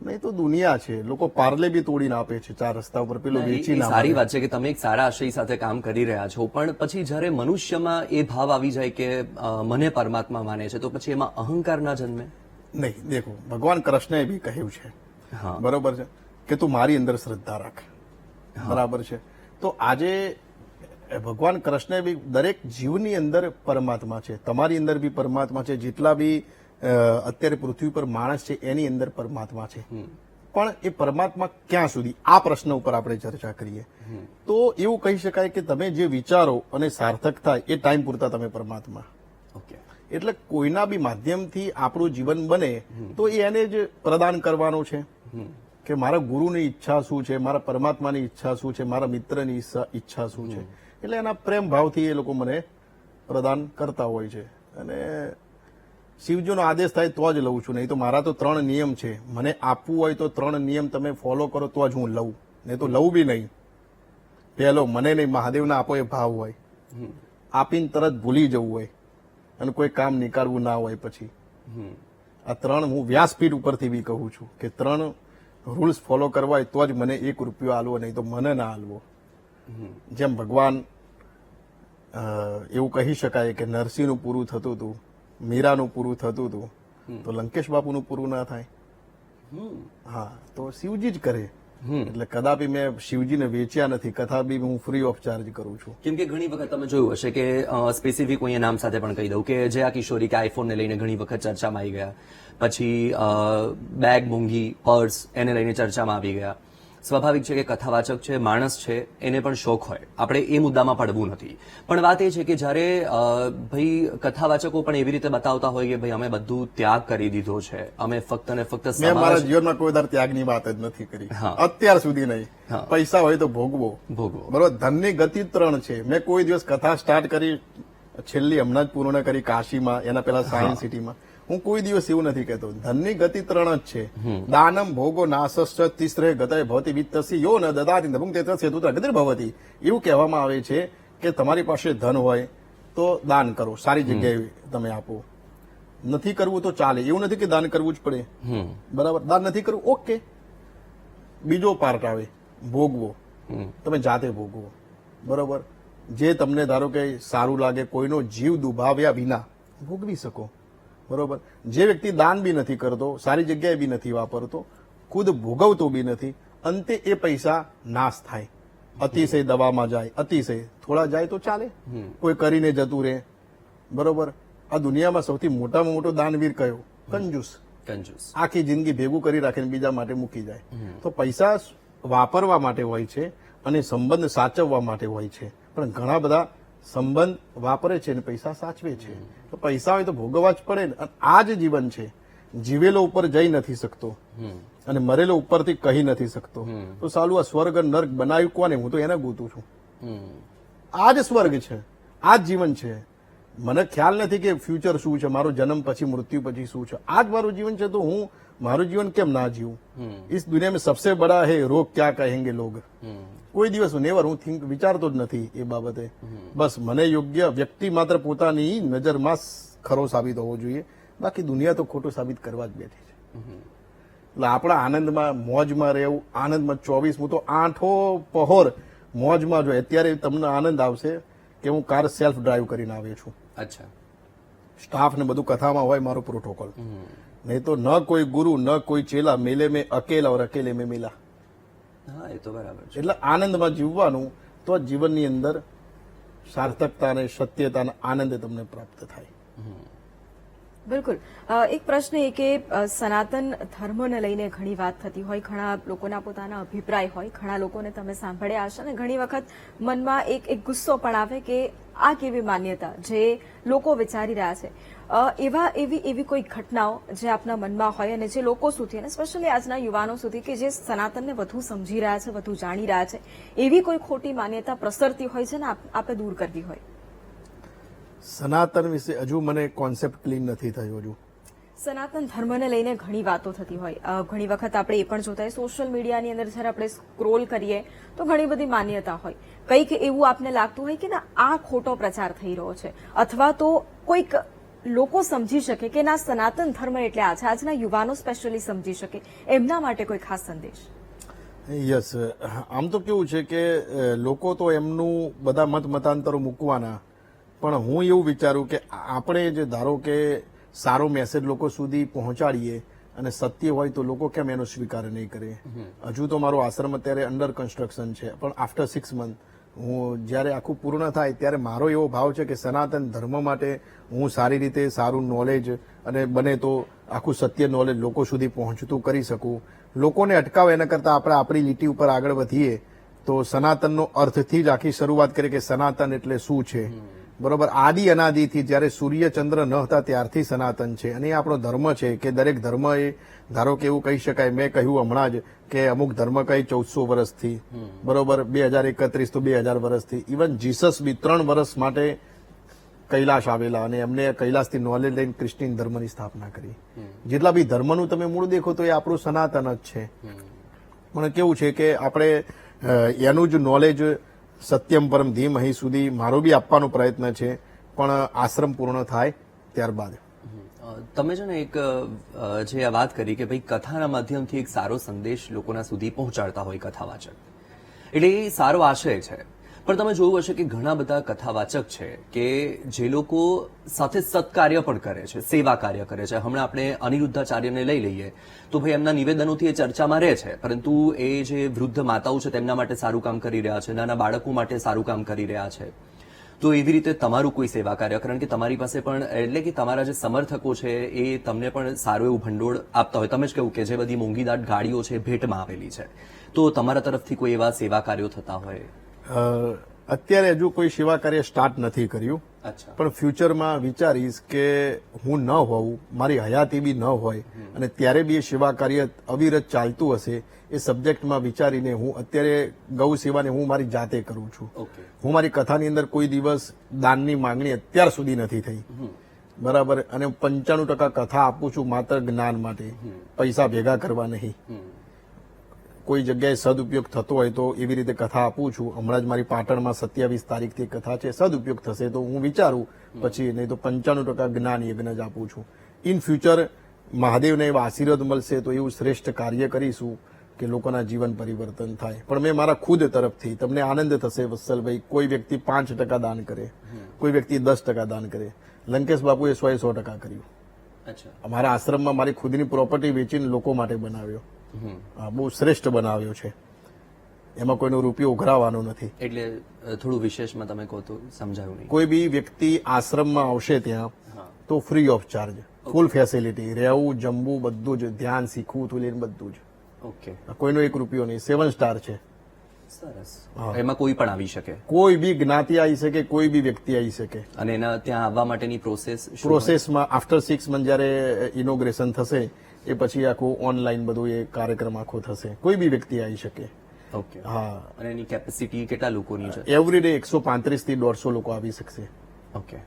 નહીં તો દુનિયા છે, લોકો પાર્લે બી તોડીને આપે છે 4 રસ્તા ઉપર, પેલો વેચી ના. સારી વાત છે કે તમે એક સારા આશય સાથે કામ કરી રહ્યા છો, પણ પછી જ્યારે મનુષ્યમાં એ ભાવ આવી જાય કે મને પરમાત્મા માને છે, તો પછી એમાં અહંકાર ના જન્મે? નહીં. દેખો, ભગવાન કૃષ્ણએ બી કહ્યું છે, હા, બરોબર છે, કે તું મારી અંદર શ્રદ્ધા રાખ. બરાબર છે. તો આજે ભગવાન કૃષ્ણ બી દરેક જીવની અંદર પરમાત્મા છે. તમારી અંદર બી પરમાત્મા છે. જેટલા બી અત્યારે પૃથ્વી પર માણસ છે એની અંદર પરમાત્મા છે. પણ એ પરમાત્મા ક્યાં સુધી, આ પ્રશ્ન ઉપર આપણે ચર્ચા કરીએ તો એવું કહી શકાય કે તમે જે વિચારો અને સાર્થક થાય એ ટાઈમ પૂરતા તમે પરમાત્મા. ઓકે, એટલે કોઈના બી માધ્યમથી આપણું જીવન બને તો એ એને જ પ્રદાન કરવાનું છે કે મારા ગુરુની ઈચ્છા શું છે, મારા પરમાત્માની ઈચ્છા શું છે, મારા મિત્રની ઈચ્છા શું છે. એટલે એના પ્રેમ ભાવથી એ લોકો મને પ્રદાન કરતા હોય છે. અને શિવજીનો આદેશ થાય તો જ લઉં છું, નહીં તો મારા તો 3 નિયમ છે. મને આપવું હોય તો 3 નિયમ તમે ફોલો કરો તો જ હું લઉં, નહીં તો લઉં બી નહીં. પહેલો, મને નહીં, મહાદેવના આપો એ ભાવ હોય. આપીને તરત ભૂલી જવું હોય અને કોઈ કામ નીકાળવું ના હોય. પછી આ 3 હું વ્યાસપીઠ ઉપરથી બી કહું છું કે 3 રૂલ્સ ફોલો કરવા હોય તો જ મને 1 રૂપિયો આલવો, નહીં તો મને ના આલવો. જેમ ભગવાન એવું કહી શકાય કે નરસિંહનું પૂરું થતું હતું, મીરાનું પૂરું થતું હતું, તો લંકેશ બાપુનું પૂરું ના થાય. હા, તો શિવજી જ કરે. એટલે કદાપી મેં શિવજીને વેચ્યા નથી. કથા બી હું ફ્રી ઓફ ચાર્જ કરું છું. કેમ કે ઘણી વખત તમે જોયું હશે કે સ્પેસિફિક હું નામ સાથે પણ કહી દઉં કે જયા કિશોરી કે આઈફોન ને લઈને ઘણી વખત ચર્ચામાં આવી ગયા, પછી બેગ મોંઘી, પર્સ એને લઈને ચર્ચામાં આવી ગયા. સ્વાભાવિક છે કે કથાવાચક છે, માણસ છે, એને પણ શોખ હોય. આપણે એ મુદ્દામાં પડવું નથી. પણ વાત એ છે કે જ્યારે ભાઈ કથાવાચકો પણ એવી રીતે બતાવતા હોય કે ભાઈ અમે બધું ત્યાગ કરી દીધો છે, અમે ફક્ત ને ફક્ત મેં મારા સમાજ જીવનમાં કોઈ દર ત્યાગની વાત જ નથી કરી, હા. અત્યાર સુધી નહીં. હા. પૈસા હોય તો ભોગવો, ભોગવો. બરોબર. ધનની ગતિ 3 છે. મેં કોઈ દિવસ કથા સ્ટાર્ટ કરી, છેલ્લી હમણાં જ પૂર્ણ કરી કાશીમાં, એના પહેલા સાયન્સ સિટીમાં. હું કોઈ દિવસ એવું નથી કહેતો. ધનની ગતિ 3 જ છે. દાનમ ભોગો નાસશ્ચ તિસ્રે ગતય ભવતી વિત્તસી યો ન દદાતિ નભું તેત્ર સેતુત્ર ગતિર ભવતી. એવું કહેવામાં આવે છે કે તમારી પાસે ધન હોય તો દાન કરો, સારી જગ્યાએ તમે આપો. નથી કરવું તો ચાલે, એવું નથી કે દાન કરવું જ પડે, બરાબર. દાન નથી કરવું, ઓકે. બીજો પાર્ટ આવે ભોગવો. તમે જાતે ભોગવો, બરોબર. જે તમને ધારો કે સારું લાગે, કોઈનો જીવ દુભાવ્યા વિના ભોગવી શકો, બરોબર. જે વ્યક્તિ દાન બી નથી કરતો, સારી જગ્યાએ બી નથી વાપરતો, ખુદ ભોગવતો બી નથી, અંતે એ પૈસા નાશ થાય. અતિશય દવામાં જાય, અતિશય થોડા જાય તો ચાલે, કોઈ કરીને જતું રહે, બરોબર. આ દુનિયામાં સૌથી મોટામાં મોટો દાનવીર કયો? કંજૂસ. કંજૂસ. આખી જિંદગી ભેગું કરી રાખીને બીજા માટે મૂકી જાય. તો પૈસા વાપરવા માટે હોય છે અને સંબંધ સાચવવા માટે હોય છે. પણ ઘણા બધા સંબંધ વાપરે છે અને પૈસા સાચવે છે. તો પૈસા હોય તો ભોગવવા જ પડે ને. આ જ જીવન છે. જીવેલો ઉપર જઈ નથી શકતો અને મરેલો ઉપરથી કહી નથી શકતો. તો સાલું આ સ્વર્ગ નર્ક બનાવ્યું કોને? હું તો એને ગોતું છું. આ જ સ્વર્ગ છે, આ જ જીવન છે. મને ખ્યાલ નથી કે ફ્યુચર શું છે, મારો જન્મ પછી મૃત્યુ પછી શું છે. આ જ મારું જીવન છે. તો હું મારું જીવન કેમ ના જીવું? इस दुनिया में सबसे बड़ा है रोग क्या कहेंगे लोग. કોઈ દિવસ નેવર હું વિચારતો જ નથી એ બાબતે. બસ મને યોગ્ય વ્યક્તિ માત્ર પોતાની નજરમાં ખરો સાબિત હોવો જોઈએ, બાકી દુનિયા તો ખોટું સાબિત કરવા જ બેઠી છે. એટલે આપણા આનંદમાં મોજમાં રહેવું, આનંદમાં 24, હું તો 8 પહોર મોજમાં જો. અત્યારે તમને આનંદ આવશે કે હું કાર સેલ્ફ ડ્રાઈવ કરીને આવ્યો છું. અચ્છા. સ્ટાફ ને બધું કથામાં હોય મારો પ્રોટોકોલ. નહીં તો ન કોઈ ગુરુ ન કોઈ ચેલા, મેલે મેં અકેલા ઓર અકેલે મેં મિલા. હા, એ તો બરાબર છે. એટલે આનંદમાં જીવવાનું, તો જીવનની અંદર સાર્થકતા અને સત્યતા અને આનંદ તમને પ્રાપ્ત થાય. બિલકુલ. એક પ્રશ્ન એ કે સનાતન ધર્મને લઈને ઘણી વાત થતી હોય, ઘણા લોકોના પોતાના અભિપ્રાય હોય, ઘણા લોકોને તમે સાંભળ્યા હશે અને ઘણી વખત મનમાં એક ગુસ્સો પણ આવે કે આ કેવી માન્યતા જે લોકો વિચારી રહ્યા છે. એવી કોઈ ઘટનાઓ જે આપના મનમાં હોય અને જે લોકો સુધી અને સ્પેશિયલી આજના યુવાનો સુધી કે જે સનાતનને વધુ સમજી રહ્યા છે, વધુ જાણી રહ્યા છે, એવી કોઈ ખોટી માન્યતા પ્રસરતી હોય છે ને આપણે દૂર કરવી હોય. સનાતન વિશે હજુ મને કોન્સેપ્ટ ક્લીન નથી થયો. હજુ સનાતન ધર્મને લઈને ઘણી વાતો થતી હોય. ઘણી વખત આપણે એ પણ જોતા હોય સોશિયલ મીડિયાની અંદર જ્યારે આપણે સ્ક્રોલ કરીએ તો ઘણી બધી માન્યતા હોય. કંઈક એવું આપને લાગતું હોય કે ના આ ખોટો પ્રચાર થઈ રહ્યો છે, અથવા તો કોઈક લોકો સમજી શકે કે ના સનાતન ધર્મ એટલે આ છે, આજના યુવાનો સ્પેશિયલી સમજી શકે, એમના માટે કોઈ ખાસ સંદેશ? યસ. આમ તો કેવું છે કે લોકો તો એમનું બધા મતાંતરો મૂકવાના, પણ હું એવું વિચારું કે આપણે જે ધારો કે સારો મેસેજ લોકો સુધી પહોંચાડીએ અને સત્ય હોય તો લોકો કેમ એનો સ્વીકાર નહીં કરે. હજુ તો મારો આશ્રમ અત્યારે અંડર કન્સ્ટ્રક્શન છે, પણ આફ્ટર 6 મંથ હું જ્યારે આખું પૂર્ણ થાય ત્યારે મારો એવો ભાવ છે કે સનાતન ધર્મ માટે હું સારી રીતે સારું નોલેજ અને બને તો આખું સત્ય નોલેજ લોકો સુધી પહોંચતું કરી શકું. લોકોને અટકાવે એના કરતાં આપણે આપણી લીટી ઉપર આગળ વધીએ તો સનાતનનો અર્થથી જ આખી શરૂઆત કરીએ કે સનાતન એટલે શું છે. બરોબર. આદિ અનાદિથી જ્યારે સૂર્ય ચંદ્ર ન હતા ત્યારથી સનાતન છે અને એ આપણો ધર્મ છે કે દરેક ધર્મ એ ધારો કે એવું કહી શકાય, મેં કહ્યું હમણાં જ કે અમુક ધર્મ કહી 1400 વર્ષથી, બરોબર, 2031 તો 2000 વર્ષથી. ઇવન જીસસ બી 3 વર્ષ માટે કૈલાશ આવેલા અને એમને કૈલાશથી નોલેજ લઈને ક્રિશ્ચિયન ધર્મની સ્થાપના કરી. જેટલા બી ધર્મનું તમે મૂળ દેખો તો એ આપણું સનાતન જ છે. પણ કેવું છે કે આપણે એનું જ નોલેજ સત્યમ પરમ ધીમહિ સુધી મારો બી આપવાનો પ્રયત્ન છે, પણ આશ્રમ પૂર્ણ થાય ત્યારબાદ. તમે છે ને એક જે આ વાત કરી કે ભાઈ કથાના માધ્યમથી એક સારો સંદેશ લોકોના સુધી પહોંચાડતા હોય કથાવાચક, એટલે એ સારો આશય છે. પણ તમે જોયું હશે કે ઘણા બધા કથાવાચક છે કે જે લોકો સાથે સત્કાર્ય પણ કરે છે, સેવા કાર્ય કરે છે. હમણાં આપણે અનિરુદ્ધાચાર્યને લઈ લઈએ તો ભાઈ એમના નિવેદનોથી એ ચર્ચામાં રહે છે, પરંતુ એ જે વૃદ્ધ માતાઓ છે તેમના માટે સારું કામ કરી રહ્યા છે, નાના બાળકો માટે સારું કામ કરી રહ્યા છે. તો એવી રીતે તમારું કોઈ સેવા કાર્ય, કારણ કે તમારી પાસે પણ એટલે કે તમારા જે સમર્થકો છે એ તમને પણ સારું એવું ભંડોળ આપતા હોય. તમે જ કહ્યું કે જે બધી મોંઘીદાટ ગાડીઓ છે ભેટમાં આવેલી છે, તો તમારા તરફથી કોઈ એવા સેવા કાર્યો થતા હોય? અત્યારે હજુ કોઈ સેવા કાર્ય સ્ટાર્ટ નથી કર્યું, અચ્છા. પણ ફ્યુચરમાં વિચારીશ કે હું ન હોઉં, મારી હયાતી બી ન હોય અને ત્યારે બી એ સેવા કાર્ય અવિરત ચાલતું હશે, એ સબ્જેક્ટમાં વિચારીને હું અત્યારે ગૌ સેવાને હું મારી જાતે કરું છું. ઓકે. હું મારી કથાની અંદર કોઈ દિવસ દાનની માંગણી અત્યાર સુધી નથી થઈ, બરાબર. અને 95% કથા આપું છું માત્ર જ્ઞાન માટે, પૈસા ભેગા કરવા નહીં. કોઈ જગ્યાએ સદુપયોગ થતો હોય તો એવી રીતે કથા આપું છું. હમણાં જ મારી પાટણમાં 27 તારીખથી કથા છે, સદુપયોગ થશે તો હું વિચારું પછી, નહીં તો 95% જ્ઞાન યજ્ઞ જ આપું છું. ઇન ફ્યુચર મહાદેવને એવા આશીર્વાદ મળશે તો એવું શ્રેષ્ઠ કાર્ય કરીશું કે લોકોના જીવન પરિવર્તન થાય. પણ મેં મારા ખુદ તરફથી, તમને આનંદ થશે વત્સલભાઈ, કોઈ વ્યક્તિ 5% દાન કરે, કોઈ વ્યક્તિ 10% દાન કરે. લંકેશ બાપુએ 100% કર્યું. અચ્છા. અમારા આશ્રમમાં મારી ખુદની પ્રોપર્ટી વેચીને લોકો માટે બનાવ્યો. બહુ શ્રેષ્ઠ બનાવ્યો છે, એમાં કોઈનો રૂપિયો ઉઘરાવાનો નથી. એટલે થોડું વિશેષમાં તમે કહો તો સમજાયું નહીં. કોઈ બી વ્યક્તિ આશ્રમમાં આવશે ત્યાં તો free of charge, full facility, રહેવું, જમવું, બધું જ, ધ્યાન શીખવું તું લઈને બધું જ. ઓકે. કોઈનો 1 રૂપિયો નહીં, 7 સ્ટાર છે. સરસ. એમાં કોઈ પણ આવી શકે, કોઈ બી જ્ઞાતિ આવી શકે, કોઈ બી વ્યક્તિ આવી શકે. અને એના ત્યાં આવવા માટેની પ્રોસેસ પ્રોસેસમાં આફ્ટર 6 મંથ જયારે ઇનોગ્રેશન થશે એ પછી આખું ઓનલાઈન બધું એ કાર્યક્રમ આખો થશે. કોઈ બી વ્યક્તિ આવી શકે. ઓકે. હા. અને એની કેપેસિટી કેટલા લોકોની છે? એવરી ડે 135 થી 150 લોકો આવી શકશે. ઓકે.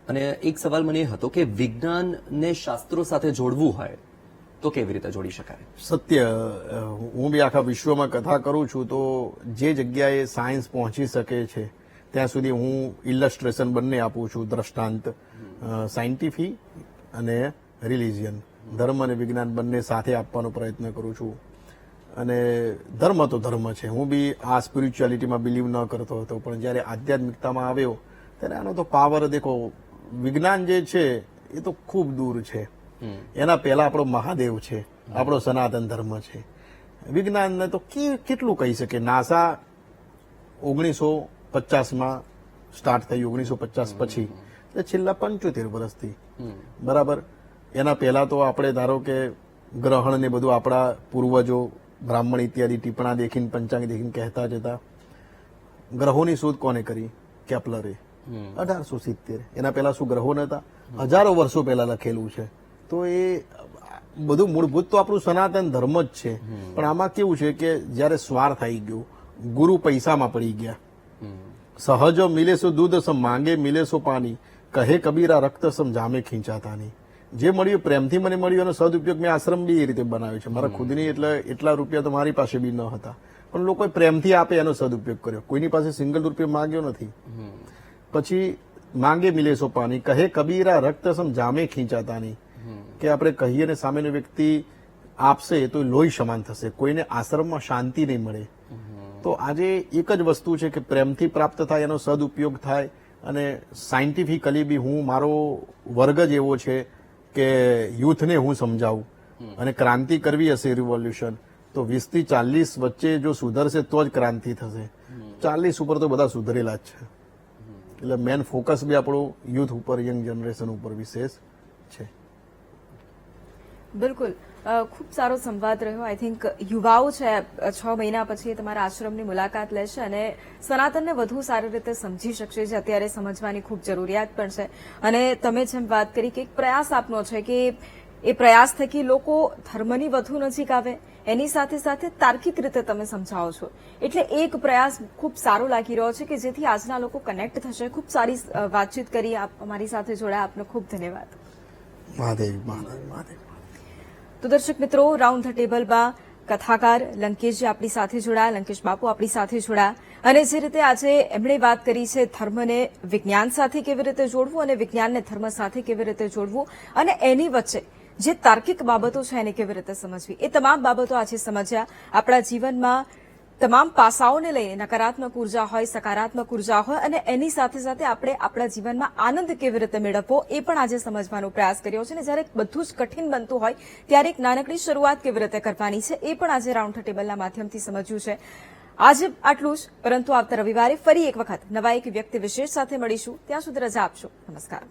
અને એક સવાલ મને એ હતો કે વિજ્ઞાનને શાસ્ત્રો સાથે જોડવું હોય તો કેવી રીતે જોડી શકાય? સત્ય, હું બી આખા વિશ્વમાં કથા કરું છું તો જે જગ્યાએ સાયન્સ પહોંચી શકે છે ત્યાં સુધી હું ઇલસ્ટ્રેશન બંને આપું છું, દ્રષ્ટાંત, સાયન્ટિફિક અને રિલિજિયન, ધર્મ અને વિજ્ઞાન બંને સાથે આપવાનો પ્રયત્ન કરું છું. અને ધર્મ તો ધર્મ છે, હું બી આ સ્પિરિચ્યુઆલિટીમાં બિલીવ ન કરતો હતો, પણ જ્યારે આધ્યાત્મિકતામાં આવ્યો ત્યારે આનો તો પાવર દેખો. વિજ્ઞાન જે છે એ તો ખૂબ દૂર છે, એના પહેલા આપણો મહાદેવ છે, આપણો સનાતન ધર્મ છે. વિજ્ઞાનને તો કેટલું કહી શકે. નાસા 1950માં સ્ટાર્ટ થયું, 1950 પછી, એટલે છેલ્લા 75 વર્ષથી, બરાબર. એના પહેલા તો આપણે ધારો કે ગ્રહણ ને બધું આપણા પૂર્વજો બ્રાહ્મણ ઇત્યાદિ ટીપણા દેખીને, પંચાંગ દેખીને કહેતા જતા. ગ્રહોની શોધ કોને કરી? કેપ્લરે, 1870. એના પહેલા શું ગ્રહો નતા? હજારો વર્ષો પહેલા લખેલું છે. તો એ બધું મૂળભૂત તો આપણું સનાતન ધર્મ જ છે. પણ આમાં કેવું છે કે જયારે સ્વાર્થ આવી ગયો, ગુરુ પૈસામાં પડી ગયા. સહજ મિલે સો દૂધ સમ માંગે મિલે સો પાણી, કહે કબીરા રક્ત સમ જામે ખીંચાતા નહીં. જે મળ્યું પ્રેમથી મને મળ્યું, એનો સદુપયોગ મેં આશ્રમ બી એ રીતે બનાવ્યો છે. મારા ખુદની એટલે એટલા રૂપિયા તો મારી પાસે બી ન હતા, પણ લોકોએ પ્રેમથી આપે એનો સદુપયોગ કર્યો. કોઈની પાસે સિંગલ રૂપિયો માંગ્યો નથી. પછી માંગે મિલે સો પાણી, કહે કબીરા રક્ત સમ જામે ખીંચાતા નહીં, કે આપણે કહીએ ને સામેનો વ્યક્તિ આપશે તો લોહી સમાન થશે. કોઈને આશ્રમમાં શાંતિ નહીં મળે. તો આજે એક જ વસ્તુ છે કે પ્રેમથી પ્રાપ્ત થાય, એનો સદુપયોગ થાય. અને સાયન્ટિફિકલી બી હું, મારો વર્ગ જ એવો છે કે યુથને હું સમજાવું. અને ક્રાંતિ કરવી હશે, રિવોલ્યુશન, તો 20 થી 40 વચ્ચે જો સુધરશે તો જ ક્રાંતિ થશે. 40 ઉપર તો બધા સુધરેલા જ છે. એટલે મેન ફોકસ બી આપણું યુથ ઉપર, યંગ જનરેશન ઉપર વિશેષ છે. બિલકુલ, ખૂબ સારો સંવાદ રહ્યો. આઈ થિંક યુવાઓ છે 6 મહિના પછી તમારા આશ્રમની મુલાકાત લેશે અને સનાતનને વધુ સારી રીતે સમજી શકશે, જે અત્યારે સમજવાની ખૂબ જરૂરિયાત પણ છે. અને તમે જેમ વાત કરી કે એક પ્રયાસ આપનો છે કે એ પ્રયાસ થકી લોકો ધર્મની વધુ નજીક આવે, એની સાથે સાથે તાર્કિક રીતે તમે સમજાવો છો. એટલે એક પ્રયાસ ખૂબ સારો લાગી રહ્યો છે કે જેથી આજના લોકો કનેક્ટ થશે. ખૂબ સારી વાતચીત કરી, આપ અમારી સાથે જોડાયા, આપનો ખૂબ ધન્યવાદ. મહાદેવ મહાદેવ મહાદેવ. તો દર્શક મિત્રો, રાઉન્ડ ધ ટેબલમાં કથાકાર લંકેશજી આપણી સાથે જોડાયા, લંકેશ બાપુ આપણી સાથે જોડાયા. અને જે રીતે આજે એમણે વાત કરી છે ધર્મને વિજ્ઞાન સાથે કેવી રીતે જોડવું અને વિજ્ઞાનને ધર્મ સાથે કેવી રીતે જોડવું, અને એની વચ્ચે જે તાર્કિક બાબતો છે એને કેવી રીતે સમજવી, એ તમામ બાબતો આજે સમજ્યા. આપણા જીવનમાં તમામ પાસાઓને લઈને નકારાત્મક ઉર્જા હોય, સકારાત્મક ઉર્જા હોય, અને એની સાથે સાથે આપણે આપણા જીવનમાં આનંદ કેવી રીતે મેળવવો એ પણ આજે સમજવાનો પ્રયાસ કર્યો છે. અને જ્યારે બધું જ કઠિન બનતું હોય ત્યારે એક નાનકડી શરૂઆત કેવી રીતે કરવાની છે એ પણ આજે રાઉન્ડ ધ ટેબલના માધ્યમથી સમજ્યું છે. આજે આટલું જ, પરંતુ આવતા રવિવારે ફરી એક વખત નવા એક વ્યક્તિ વિશેષ સાથે મળીશું. ત્યાં સુધી રજા આપશો. નમસ્કાર.